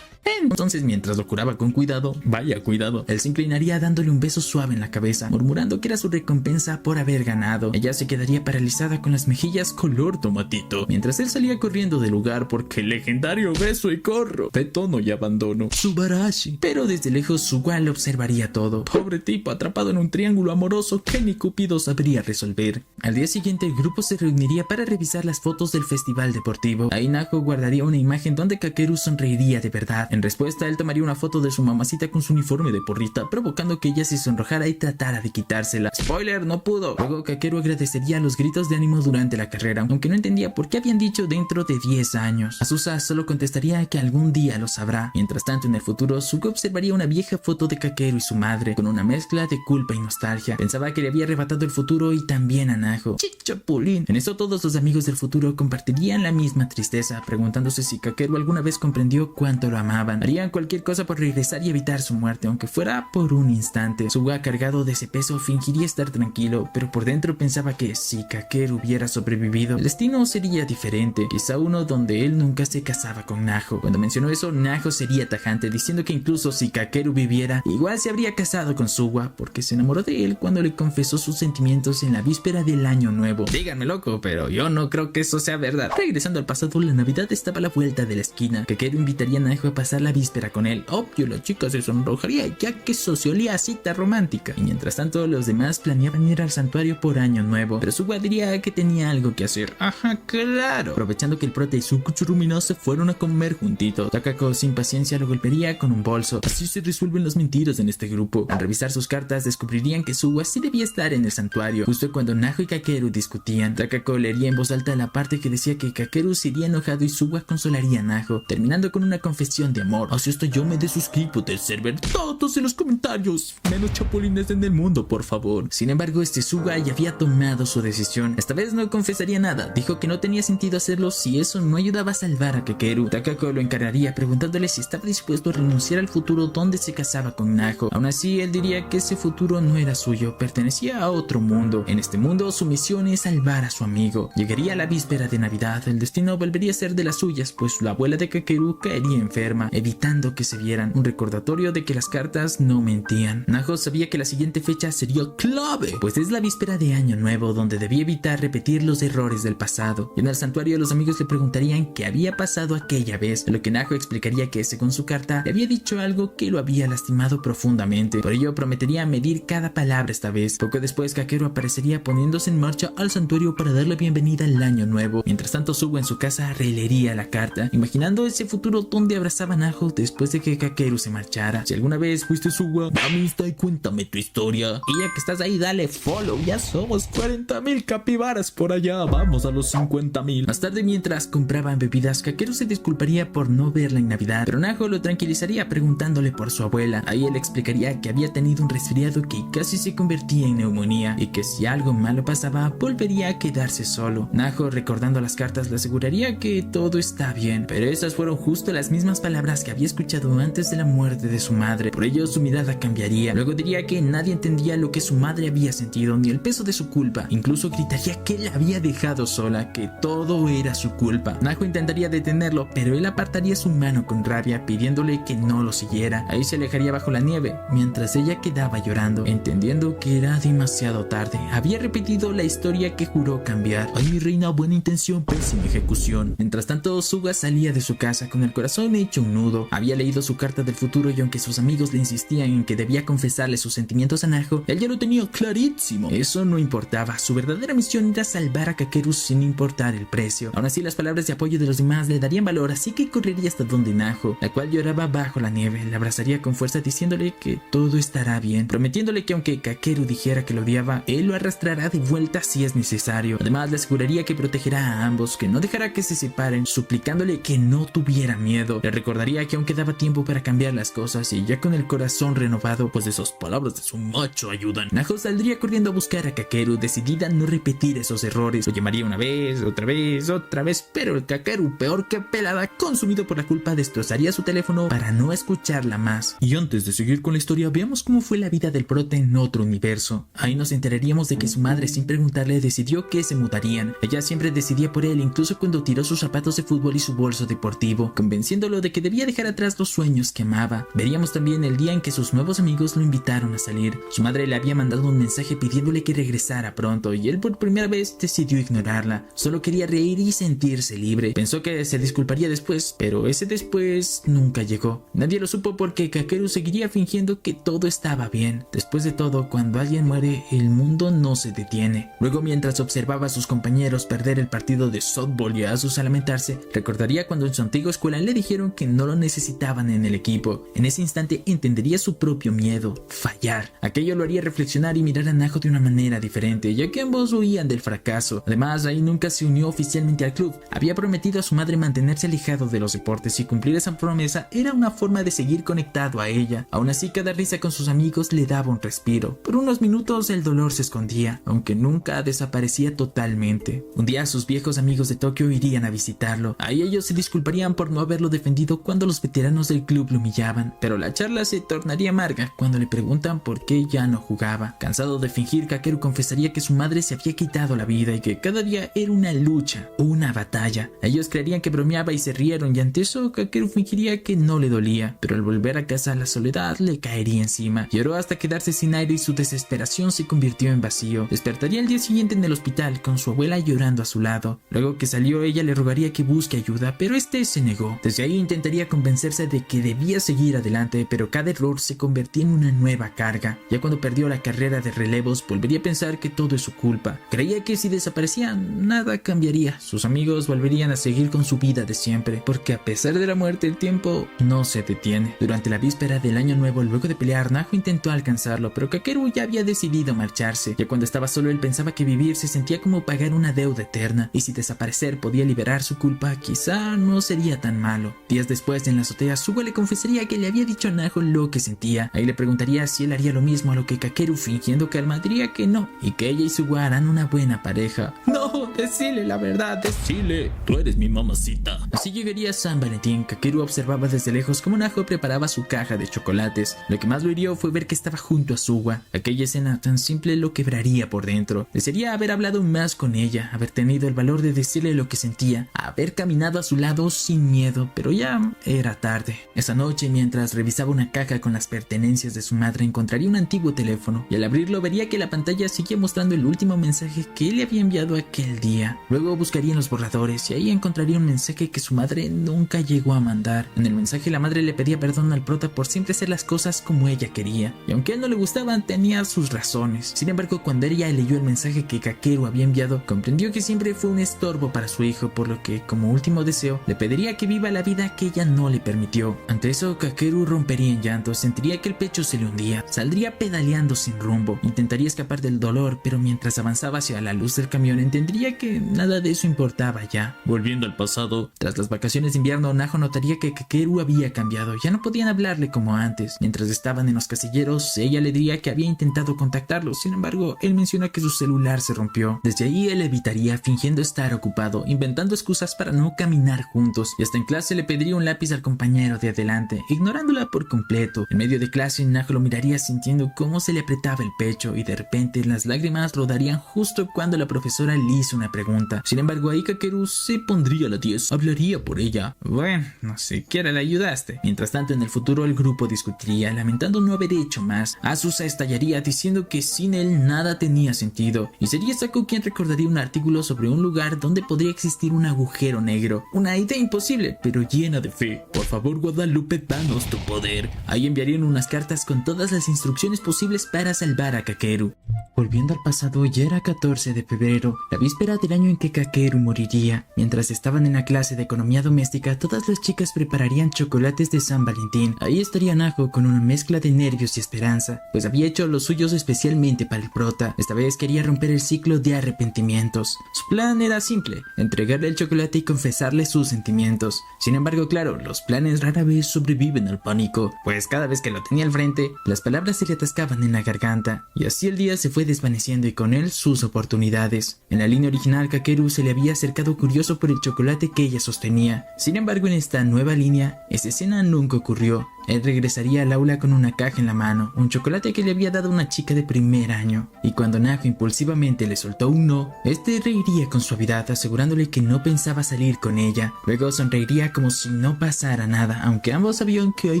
Entonces, mientras lo curaba con cuidado, vaya cuidado, él se inclinaría dándole un beso suave en la cabeza, murmurando que era su recompensa por haber ganado. Ella se quedaría paralizada con las mejillas color tomatito, mientras él salía corriendo del lugar porque el legendario beso y corro de tono y abandono Subarashi. Pero desde lejos Suwa le observaría todo. Pobre tipo atrapado en un triángulo amoroso que ni Cupido sabría resolver. Al día siguiente el grupo se reuniría para revisar las fotos del festival deportivo. Ahí Naho guardaría una imagen donde Kakeru sonreiría de verdad. En respuesta, él tomaría una foto de su mamacita con su uniforme de porrita, provocando que ella se sonrojara y tratara de quitársela. Spoiler, no pudo. Luego Kakeru agradecería los gritos de ánimo durante la carrera, aunque no entendía por qué habían dicho dentro de 10 años. Azusa solo contestaría que algún día lo sabrá. Mientras tanto, en el futuro, Suga observaría una vieja foto de Kakeru y su madre, con una mezcla de culpa y nostalgia. Pensaba que le había arrebatado el futuro y también a Naho. ¡Chichapulín! En eso todos los amigos del futuro compartirían la misma tristeza, preguntándose si Kakeru alguna vez comprendió cuánto lo amaban. Harían cualquier cosa por regresar y evitar su muerte, aunque fuera por un instante. Suga, cargado de ese peso, fingiría estar tranquilo, pero por dentro pensaba que si Kakeru hubiera sobrevivido, el destino sería diferente, quizá uno donde él nunca se casaba con Naho. Cuando mencionó eso, Naho sería tajante, diciendo que incluso si Kakeru viviera, igual se habría casado con Suga, porque se enamoró de él cuando le confesó sus sentimientos en la víspera del año nuevo. Díganme loco, pero yo no creo que eso sea verdad. Regresando al pasado, la Navidad estaba a la vuelta de la esquina. Kakeru invitaría a Naho a pasar la víspera con él. Obvio, la chica se sonrojaría ya que eso se olía a cita romántica. Y mientras tanto, los demás planeaban ir al santuario por año nuevo, pero Suga diría que tenía algo que hacer. Ajá, claro. Aprovechando que el prota y su Kuchurumino se fueron a comer juntitos, Takako sin paciencia lo golpearía con un bolso. Así se resuelven las mentiras en este grupo. Al revisar sus cartas, descubrirían que Suga sí debía estar en el santuario, justo cuando Naho y Kakeru discutían. Takako leería en voz alta la parte que decía que Kakeru se iría enojado y Suga consolaría a Naho, terminando con una confesión de amor. Así esto yo me desuscribo del server. Todos en los comentarios. Menos chapulines en el mundo, por favor. Sin embargo, Suga ya había tomado su decisión. Esta vez no confesaría nada. Dijo que no tenía sentido hacerlo si eso no ayudaba a salvar a Kakeru. Takako lo encargaría preguntándole si estaba dispuesto a renunciar al futuro donde se casaba con Naho. Aún así, él diría que ese futuro no era suyo, pertenecía a otro mundo. En este mundo, su misión es salvar a su amigo. Llegaría la víspera de Navidad. El destino volvería a ser de las suyas, pues la abuela de Kakeru caería enferma, evitando que se vieran. Un recordatorio de que las cartas no mentían. Naho sabía que la siguiente fecha sería clave, pues es la víspera de Año Nuevo, donde debía evitar repetir los errores del pasado. En el santuario, los amigos le preguntarían qué había pasado aquella vez, a lo que Naho explicaría que, según su carta, le había dicho algo que lo había lastimado profundamente. Por ello, prometería medir cada palabra esta vez. Poco después, Kakeru aparecería poniéndose en marcha al santuario para darle bienvenida al Año Nuevo. Mientras tanto, Suga en su casa releería la carta, imaginando ese futuro donde abrazaba a Naho después de que Kakeru se marchara. Si alguna vez fuiste Suga, dame Insta y cuéntame tu historia. Y ya que estás ahí, dale follow. Ya somos 40,000 capibaras por allá. Vamos a los 50,000. Más tarde, mientras compraban bebidas, Kakeru se disculparía por no verla en Navidad, pero Naho lo tranquilizaría preguntándole por su abuela. Ahí él explicaría que había tenido un resfriado que casi se convertía en neumonía y que si algo malo pasaba, volvería a quedarse solo. Naho, recordando las cartas, le aseguraría que todo está bien, pero esas fueron justo las mismas palabras que había escuchado antes de la muerte de su madre. Por ello, su mirada cambiaría. Luego diría que nadie entendía lo que su madre había sentido, ni el peso de su culpa. Incluso gritaría que la había dejado sola, que todo era su culpa. Naho intentaría detenerlo, pero él apartaría su mano con rabia, pidiéndole que no lo siguiera. Ahí se alejaría bajo la nieve, mientras ella quedaba llorando, entendiendo que era demasiado tarde. Había repetido la historia que juró cambiar. Ay, mi reina, buena intención, pésima ejecución. Mientras tanto, Suga salía de su casa con el corazón hecho un nudo. Había leído su carta del futuro y aunque sus amigos le insistían en que debía confesarle sus sentimientos a Naho, él ya lo tenía clarísimo. Eso no importaba. Su verdadera misión era salvar a Kakeru sin importar el precio. Aún así, las palabras de apoyo de los demás le darían valor, así que correría hasta donde Naho, la cual lloraba bajo la nieve. Le abrazaría con fuerza diciéndole que todo estará bien, prometiéndole que aunque Kakeru dijera que lo odiaba, él lo arrastrará de vuelta si es necesario. Además, le aseguraría que protegerá a ambos, que no dejará que se separen, suplicándole que no tuviera miedo. Le recordaría Pensaría que aún quedaba tiempo para cambiar las cosas y ya con el corazón renovado, pues esas palabras de su macho ayudan, Naho saldría corriendo a buscar a Kakeru, decidida a no repetir esos errores. Lo llamaría una vez, otra vez, pero el Kakeru, peor que pelada, consumido por la culpa, destrozaría su teléfono para no escucharla más. Y antes de seguir con la historia, veamos cómo fue la vida del prota en otro universo. Ahí nos enteraríamos de que su madre, sin preguntarle, decidió que se mudarían. Ella siempre decidía por él, incluso cuando tiró sus zapatos de fútbol y su bolso deportivo, convenciéndolo de que debía dejar atrás los sueños que amaba. Veríamos también el día en que sus nuevos amigos lo invitaron a salir. Su madre le había mandado un mensaje pidiéndole que regresara pronto y él por primera vez decidió ignorarla. Solo quería reír y sentirse libre. Pensó que se disculparía después, pero ese después nunca llegó. Nadie lo supo porque Kakeru seguiría fingiendo que todo estaba bien. Después de todo, cuando alguien muere, el mundo no se detiene. Luego, mientras observaba a sus compañeros perder el partido de softball y a sus lamentarse, recordaría cuando en su antigua escuela le dijeron que no lo necesitaban en el equipo. En ese instante entendería su propio miedo, fallar. Aquello lo haría reflexionar y mirar a Naho de una manera diferente, ya que ambos huían del fracaso. Además, ahí nunca se unió oficialmente al club. Había prometido a su madre mantenerse alejado de los deportes y cumplir esa promesa era una forma de seguir conectado a ella. Aún así, cada risa con sus amigos le daba un respiro. Por unos minutos el dolor se escondía, aunque nunca desaparecía totalmente. Un día sus viejos amigos de Tokio irían a visitarlo. Ahí ellos se disculparían por no haberlo defendido cuando los veteranos del club lo humillaban, pero la charla se tornaría amarga cuando le preguntan por qué ya no jugaba. Cansado de fingir, Kakeru confesaría que su madre se había quitado la vida y que cada día era una lucha, una batalla. Ellos creerían que bromeaba y se rieron, y ante eso Kakeru fingiría que no le dolía, pero al volver a casa la soledad le caería encima. Lloró hasta quedarse sin aire y su desesperación se convirtió en vacío. Despertaría el día siguiente en el hospital con su abuela llorando a su lado. Luego que salió, ella le rogaría que busque ayuda, pero este se negó. Desde ahí intentaría convencerse de que debía seguir adelante, pero cada error se convertía en una nueva carga. Ya cuando perdió la carrera de relevos, volvería a pensar que todo es su culpa. Creía que si desaparecía, nada cambiaría. Sus amigos volverían a seguir con su vida de siempre, porque a pesar de la muerte, el tiempo no se detiene. Durante la víspera del año nuevo, luego de pelear, Naho intentó alcanzarlo, pero Kakeru ya había decidido marcharse. Ya cuando estaba solo, él pensaba que vivir se sentía como pagar una deuda eterna, y si desaparecer podía liberar su culpa, quizá no sería tan malo. Días después, en la azotea, Suga le confesaría que le había dicho a Naho lo que sentía. Ahí le preguntaría si él haría lo mismo, a lo que Kakeru, fingiendo calma, diría que no, y que ella y Suga harán una buena pareja. No, decile la verdad, decile. Tú eres mi mamacita. Así llegaría San Valentín. Kakeru observaba desde lejos cómo Naho preparaba su caja de chocolates. Lo que más lo hirió fue ver que estaba junto a Suga. Aquella escena tan simple lo quebraría por dentro. Desearía haber hablado más con ella, haber tenido el valor de decirle lo que sentía, haber caminado a su lado sin miedo, pero ya era tarde. Esa noche, mientras revisaba una caja con las pertenencias de su madre, encontraría un antiguo teléfono, y al abrirlo vería que la pantalla seguía mostrando el último mensaje que él le había enviado aquel día. Luego buscaría en los borradores y ahí encontraría un mensaje que su madre nunca llegó a mandar. En el mensaje la madre le pedía perdón al prota por siempre hacer las cosas como ella quería, y aunque a él no le gustaban, tenía sus razones. Sin embargo, cuando ella leyó el mensaje que Kakeru había enviado, comprendió que siempre fue un estorbo para su hijo, por lo que, como último deseo, le pediría que viva la vida que ella no le permitió. Ante eso, Kakeru rompería en llanto, sentiría que el pecho se le hundía, saldría pedaleando sin rumbo, intentaría escapar del dolor, pero mientras avanzaba hacia la luz del camión, entendería que nada de eso importaba ya. Volviendo al pasado, tras las vacaciones de invierno, Naho notaría que Kakeru había cambiado, ya no podían hablarle como antes. Mientras estaban en los casilleros, ella le diría que había intentado contactarlo, sin embargo, él menciona que su celular se rompió. Desde ahí él evitaría, fingiendo estar ocupado, inventando excusas para no caminar juntos, y hasta en clase le pediría un lápiz al compañero de adelante, ignorándola por completo. En medio de clase, Naho lo miraría sintiendo cómo se le apretaba el pecho, y de repente las lágrimas rodarían justo cuando la profesora le hizo una pregunta. Sin embargo, ahí Kakeru se pondría a la 10, hablaría por ella. Bueno, no siquiera le ayudaste. Mientras tanto, en el futuro el grupo discutiría, lamentando no haber hecho más. Asusa estallaría diciendo que sin él nada tenía sentido, y sería Saku quien recordaría un artículo sobre un lugar donde podría existir un agujero negro. Una idea imposible, pero llena de fe. Por favor, Guadalupe, danos tu poder. Ahí enviarían unas cartas con todas las instrucciones posibles para salvar a Kakeru. Volviendo al pasado, ya era 14 de febrero, la víspera del año en que Kakeru moriría. Mientras estaban en la clase de economía doméstica, todas las chicas prepararían chocolates de San Valentín. Ahí estaría Naho con una mezcla de nervios y esperanza, pues había hecho los suyos especialmente para el prota. Esta vez quería romper el ciclo de arrepentimientos. Su plan era simple, entregarle el chocolate y confesarle sus sentimientos. Sin embargo, claro, Pero los planes rara vez sobreviven al pánico, pues cada vez que lo tenía al frente, las palabras se le atascaban en la garganta, y así el día se fue desvaneciendo y con él sus oportunidades. En la línea original, Kakeru se le había acercado curioso por el chocolate que ella sostenía. Sin embargo, en esta nueva línea, esa escena nunca ocurrió. Él regresaría al aula con una caja en la mano, un chocolate que le había dado una chica de primer año, y cuando Naho impulsivamente le soltó un no, este reiría con suavidad asegurándole que no pensaba salir con ella. Luego sonreiría como si no pasara nada, aunque ambos sabían que hay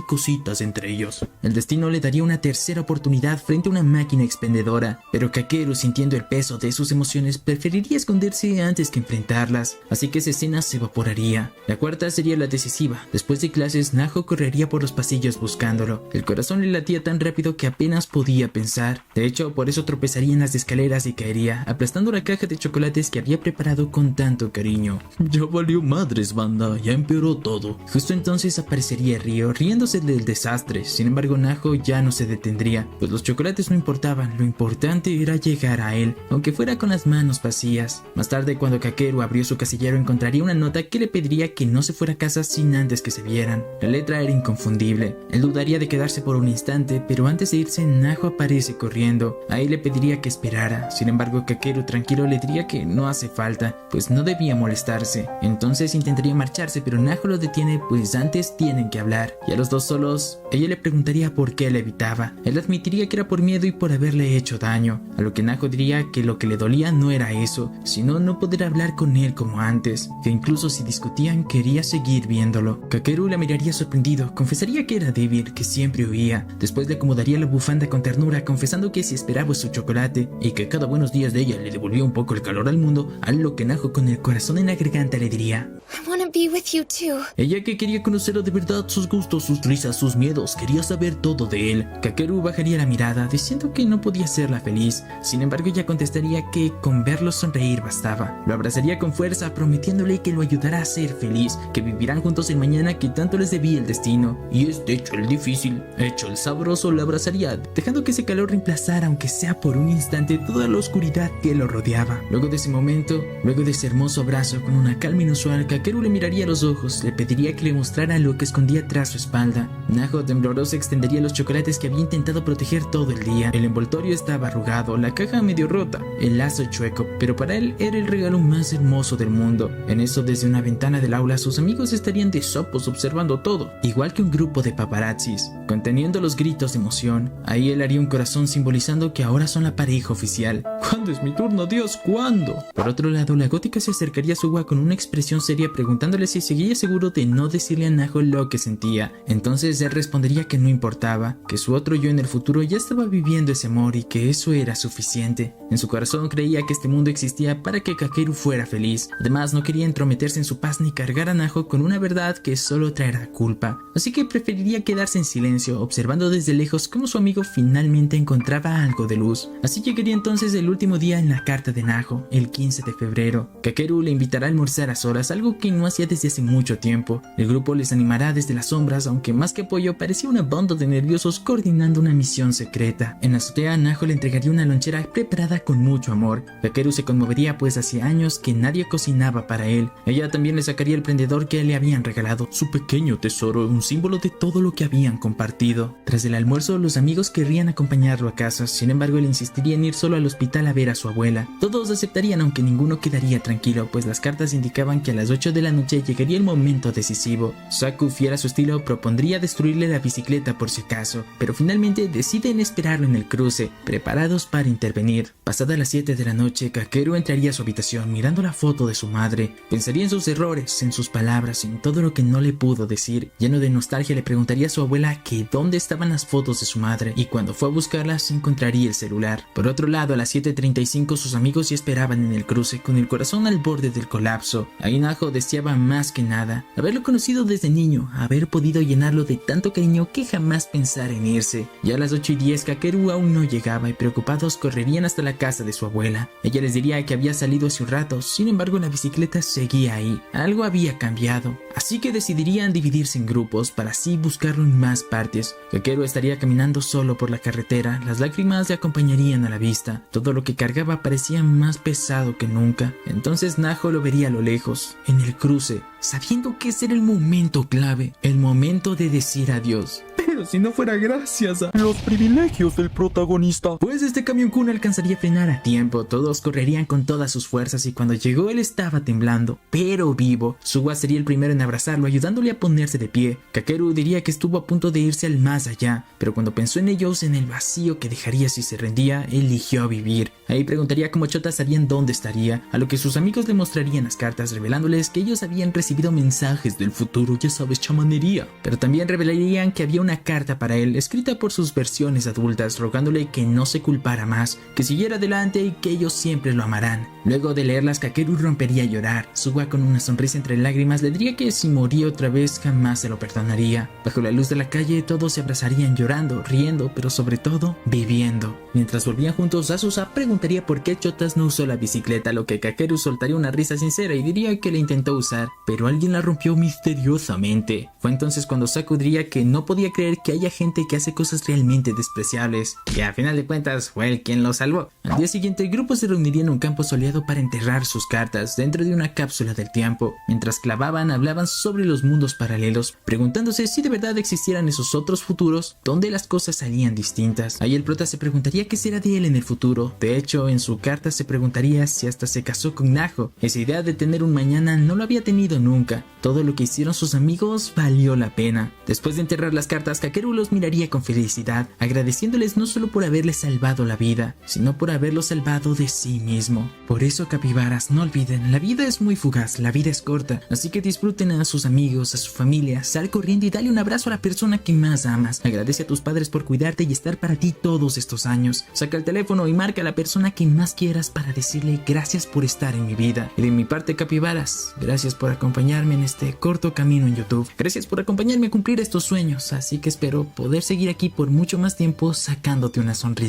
cositas entre ellos. El destino le daría una tercera oportunidad frente a una máquina expendedora, pero Kakeru, sintiendo el peso de sus emociones, preferiría esconderse antes que enfrentarlas, así que esa escena se evaporaría. La cuarta sería la decisiva. Después de clases, Naho correría por los pasillos buscándolo. El corazón le latía tan rápido que apenas podía pensar. De hecho, por eso tropezaría en las escaleras y caería, aplastando la caja de chocolates que había preparado con tanto cariño. Ya valió madres, banda, ya empeoró todo. Justo entonces aparecería Ryo, riéndose del desastre. Sin embargo, Naho ya no se detendría, pues los chocolates no importaban, lo importante era llegar a él, aunque fuera con las manos vacías. Más tarde, cuando Kakeru abrió su casillero, encontraría una nota que le pediría que no se fuera a casa sin antes que se vieran. La letra era inconfundible. Él dudaría de quedarse por un instante, pero antes de irse, Naho aparece corriendo. Ahí le pediría que esperara. Sin embargo, Kakeru tranquilo le diría que no hace falta, pues no debía molestarse. Entonces intentaría marcharse, pero Naho lo detiene, pues antes tienen que hablar. Y a los dos solos, ella le preguntaría por qué la evitaba. Él admitiría que era por miedo y por haberle hecho daño, a lo que Naho diría que lo que le dolía no era eso, sino no poder hablar con él como antes, que incluso si discutían quería seguir viéndolo. Kakeru la miraría sorprendido, confesaría que era débil, que siempre huía. Después le acomodaría la bufanda con ternura, confesando que si esperaba su chocolate y que cada buenos días de ella le devolvía un poco el calor al mundo, a lo que Naho con el corazón en la garganta le diría: I wanna be with you too. Ella, que quería conocerlo de verdad, sus gustos, sus risas, sus miedos, quería saber todo de él. Kakeru bajaría la mirada, diciendo que no podía hacerla feliz. Sin embargo, ella contestaría que con verlo sonreír bastaba. Lo abrazaría con fuerza, prometiéndole que lo ayudará a ser feliz, que vivirán juntos el mañana que tanto les debía el destino. Y hecho el difícil, hecho el sabroso, la abrazaría, dejando que ese calor reemplazara, aunque sea por un instante, toda la oscuridad que lo rodeaba. Luego de ese momento, luego de ese hermoso abrazo, con una calma inusual, Kakeru le miraría a los ojos, le pediría que le mostrara lo que escondía tras su espalda. Naho, tembloroso, extendería los chocolates que había intentado proteger todo el día. El envoltorio estaba arrugado, la caja medio rota, el lazo chueco, pero para él era el regalo más hermoso del mundo. En eso, desde una ventana del aula, sus amigos estarían de sopos observando todo, igual que un grupo de paparazzis, conteniendo los gritos de emoción. Ahí él haría un corazón simbolizando que ahora son la pareja oficial. ¿Cuándo es mi turno, Dios? ¿Cuándo? Por otro lado, la gótica se acercaría a Suwa con una expresión seria, preguntándole si seguía seguro de no decirle a Naho lo que sentía. Entonces él respondería que no importaba, que su otro yo en el futuro ya estaba viviendo ese amor y que eso era suficiente. En su corazón creía que este mundo existía para que Kakeru fuera feliz. Además, no quería entrometerse en su paz ni cargar a Naho con una verdad que solo traerá culpa. Así que preferiría quedarse en silencio, observando desde lejos cómo su amigo finalmente encontraba algo de luz. Así llegaría entonces el último día en la carta de Naho, el 15 de febrero. Kakeru le invitará a almorzar a solas, algo que no hacía desde hace mucho tiempo. El grupo les animará desde las sombras, aunque más que apoyo parecía una banda de nerviosos coordinando una misión secreta. En la azotea, Naho le entregaría una lonchera preparada con mucho amor. Kakeru se conmovería, pues hacía años que nadie cocinaba para él. Ella también le sacaría el prendedor que le habían regalado, su pequeño tesoro, un símbolo de todo lo que habían compartido. Tras el almuerzo, los amigos querrían acompañarlo a casa, sin embargo él insistiría en ir solo al hospital a ver a su abuela. Todos aceptarían, aunque ninguno quedaría tranquilo, pues las cartas indicaban que a las 8 de la noche llegaría el momento decisivo. Saku, fiel a su estilo, propondría destruirle la bicicleta por si acaso, pero finalmente deciden esperarlo en el cruce, preparados para intervenir. Pasada las 7 de la noche, Kakeru entraría a su habitación mirando la foto de su madre. Pensaría en sus errores, en sus palabras, en todo lo que no le pudo decir. Lleno de nostalgia, le preguntaría a su abuela que dónde estaban las fotos de su madre, y cuando fue a buscarlas encontraría el celular. Por otro lado, a las 7:35 sus amigos ya esperaban en el cruce, con el corazón al borde del colapso. Ahí Naho deseaba más que nada haberlo conocido desde niño, haber podido llenarlo de tanto cariño que jamás pensara en irse. Ya a las 8:10 Kakeru aún no llegaba y preocupados correrían hasta la casa de su abuela. Ella les diría que había salido hace un rato, sin embargo la bicicleta seguía ahí. Algo había cambiado, así que decidirían dividirse en grupos para así buscarlo en más partes. Kakeru estaría caminando solo por la carretera, las lágrimas le acompañarían a la vista. Todo lo que cargaba parecía más pesado que nunca. Entonces Naho lo vería a lo lejos, en el cruce, sabiendo que ese era el momento clave, el momento de decir adiós. Pero si no fuera gracias a Los privilegios del protagonista. pues este camión Kun alcanzaría a frenar a tiempo, todos correrían con todas sus fuerzas y cuando llegó él estaba temblando, pero vivo. Suwa sería el primero en abrazarlo, ayudándole a ponerse de pie. Kakeru diría que estuvo a punto de irse al más allá, pero cuando pensó en ellos, en el vacío que dejaría si se rendía, eligió vivir. Ahí preguntaría cómo Chota sabían dónde estaría, a lo que sus amigos le mostrarían las cartas revelándoles que ellos habían recibido mensajes del futuro, ya sabes, chamanería. Pero también revelarían que había una carta para él, escrita por sus versiones adultas, rogándole que no se culpara más, que siguiera adelante y que ellos siempre lo amarán. Luego de leerlas, Kakeru rompería a llorar. Suwa, con una sonrisa entre lágrimas, le diría que si moría otra vez jamás se lo perdonaría. Bajo la luz de la calle todos se abrazarían llorando, riendo, pero sobre todo viviendo. Mientras volvían juntos, Azusa preguntaría por qué Chotas no usó la bicicleta, a lo que Kakeru soltaría una risa sincera y diría que la intentó usar, pero alguien la rompió misteriosamente. Fue entonces cuando Saku diría que no podía creer que haya gente que hace cosas realmente despreciables, y a final de cuentas fue él quien lo salvó. Al día siguiente el grupo se reuniría en un campo soleado para enterrar sus cartas dentro de una cápsula del tiempo. Mientras clavaban, hablaban sobre los mundos paralelos, preguntándose si de verdad existieran esos otros futuros donde las cosas salían distintas. Ahí el prota se preguntaría qué será de él en el futuro. De hecho, en su carta se preguntaría si hasta se casó con Naho. Esa idea de tener un mañana no lo había tenido nunca. Todo lo que hicieron sus amigos valió la pena. Después de enterrar las cartas, Kakeru los miraría con felicidad, agradeciéndoles no solo por haberles salvado la vida, sino por haberlos salvado de sí mismo. Por eso, capibaras, no olviden, la vida es muy fugaz, la vida es corta, así que disfruten a sus amigos, a su familia, sal corriendo y dale un abrazo a la persona que más amas. Agradece a tus padres por cuidarte y estar para ti todos estos años. Saca el teléfono y marca a la persona que más quieras para decirle gracias por estar en mi vida. Y de mi parte, capibaras, gracias por acompañarme en este corto camino en YouTube. Gracias por acompañarme a cumplir estos sueños, así que espero poder seguir aquí por mucho más tiempo sacándote una sonrisa.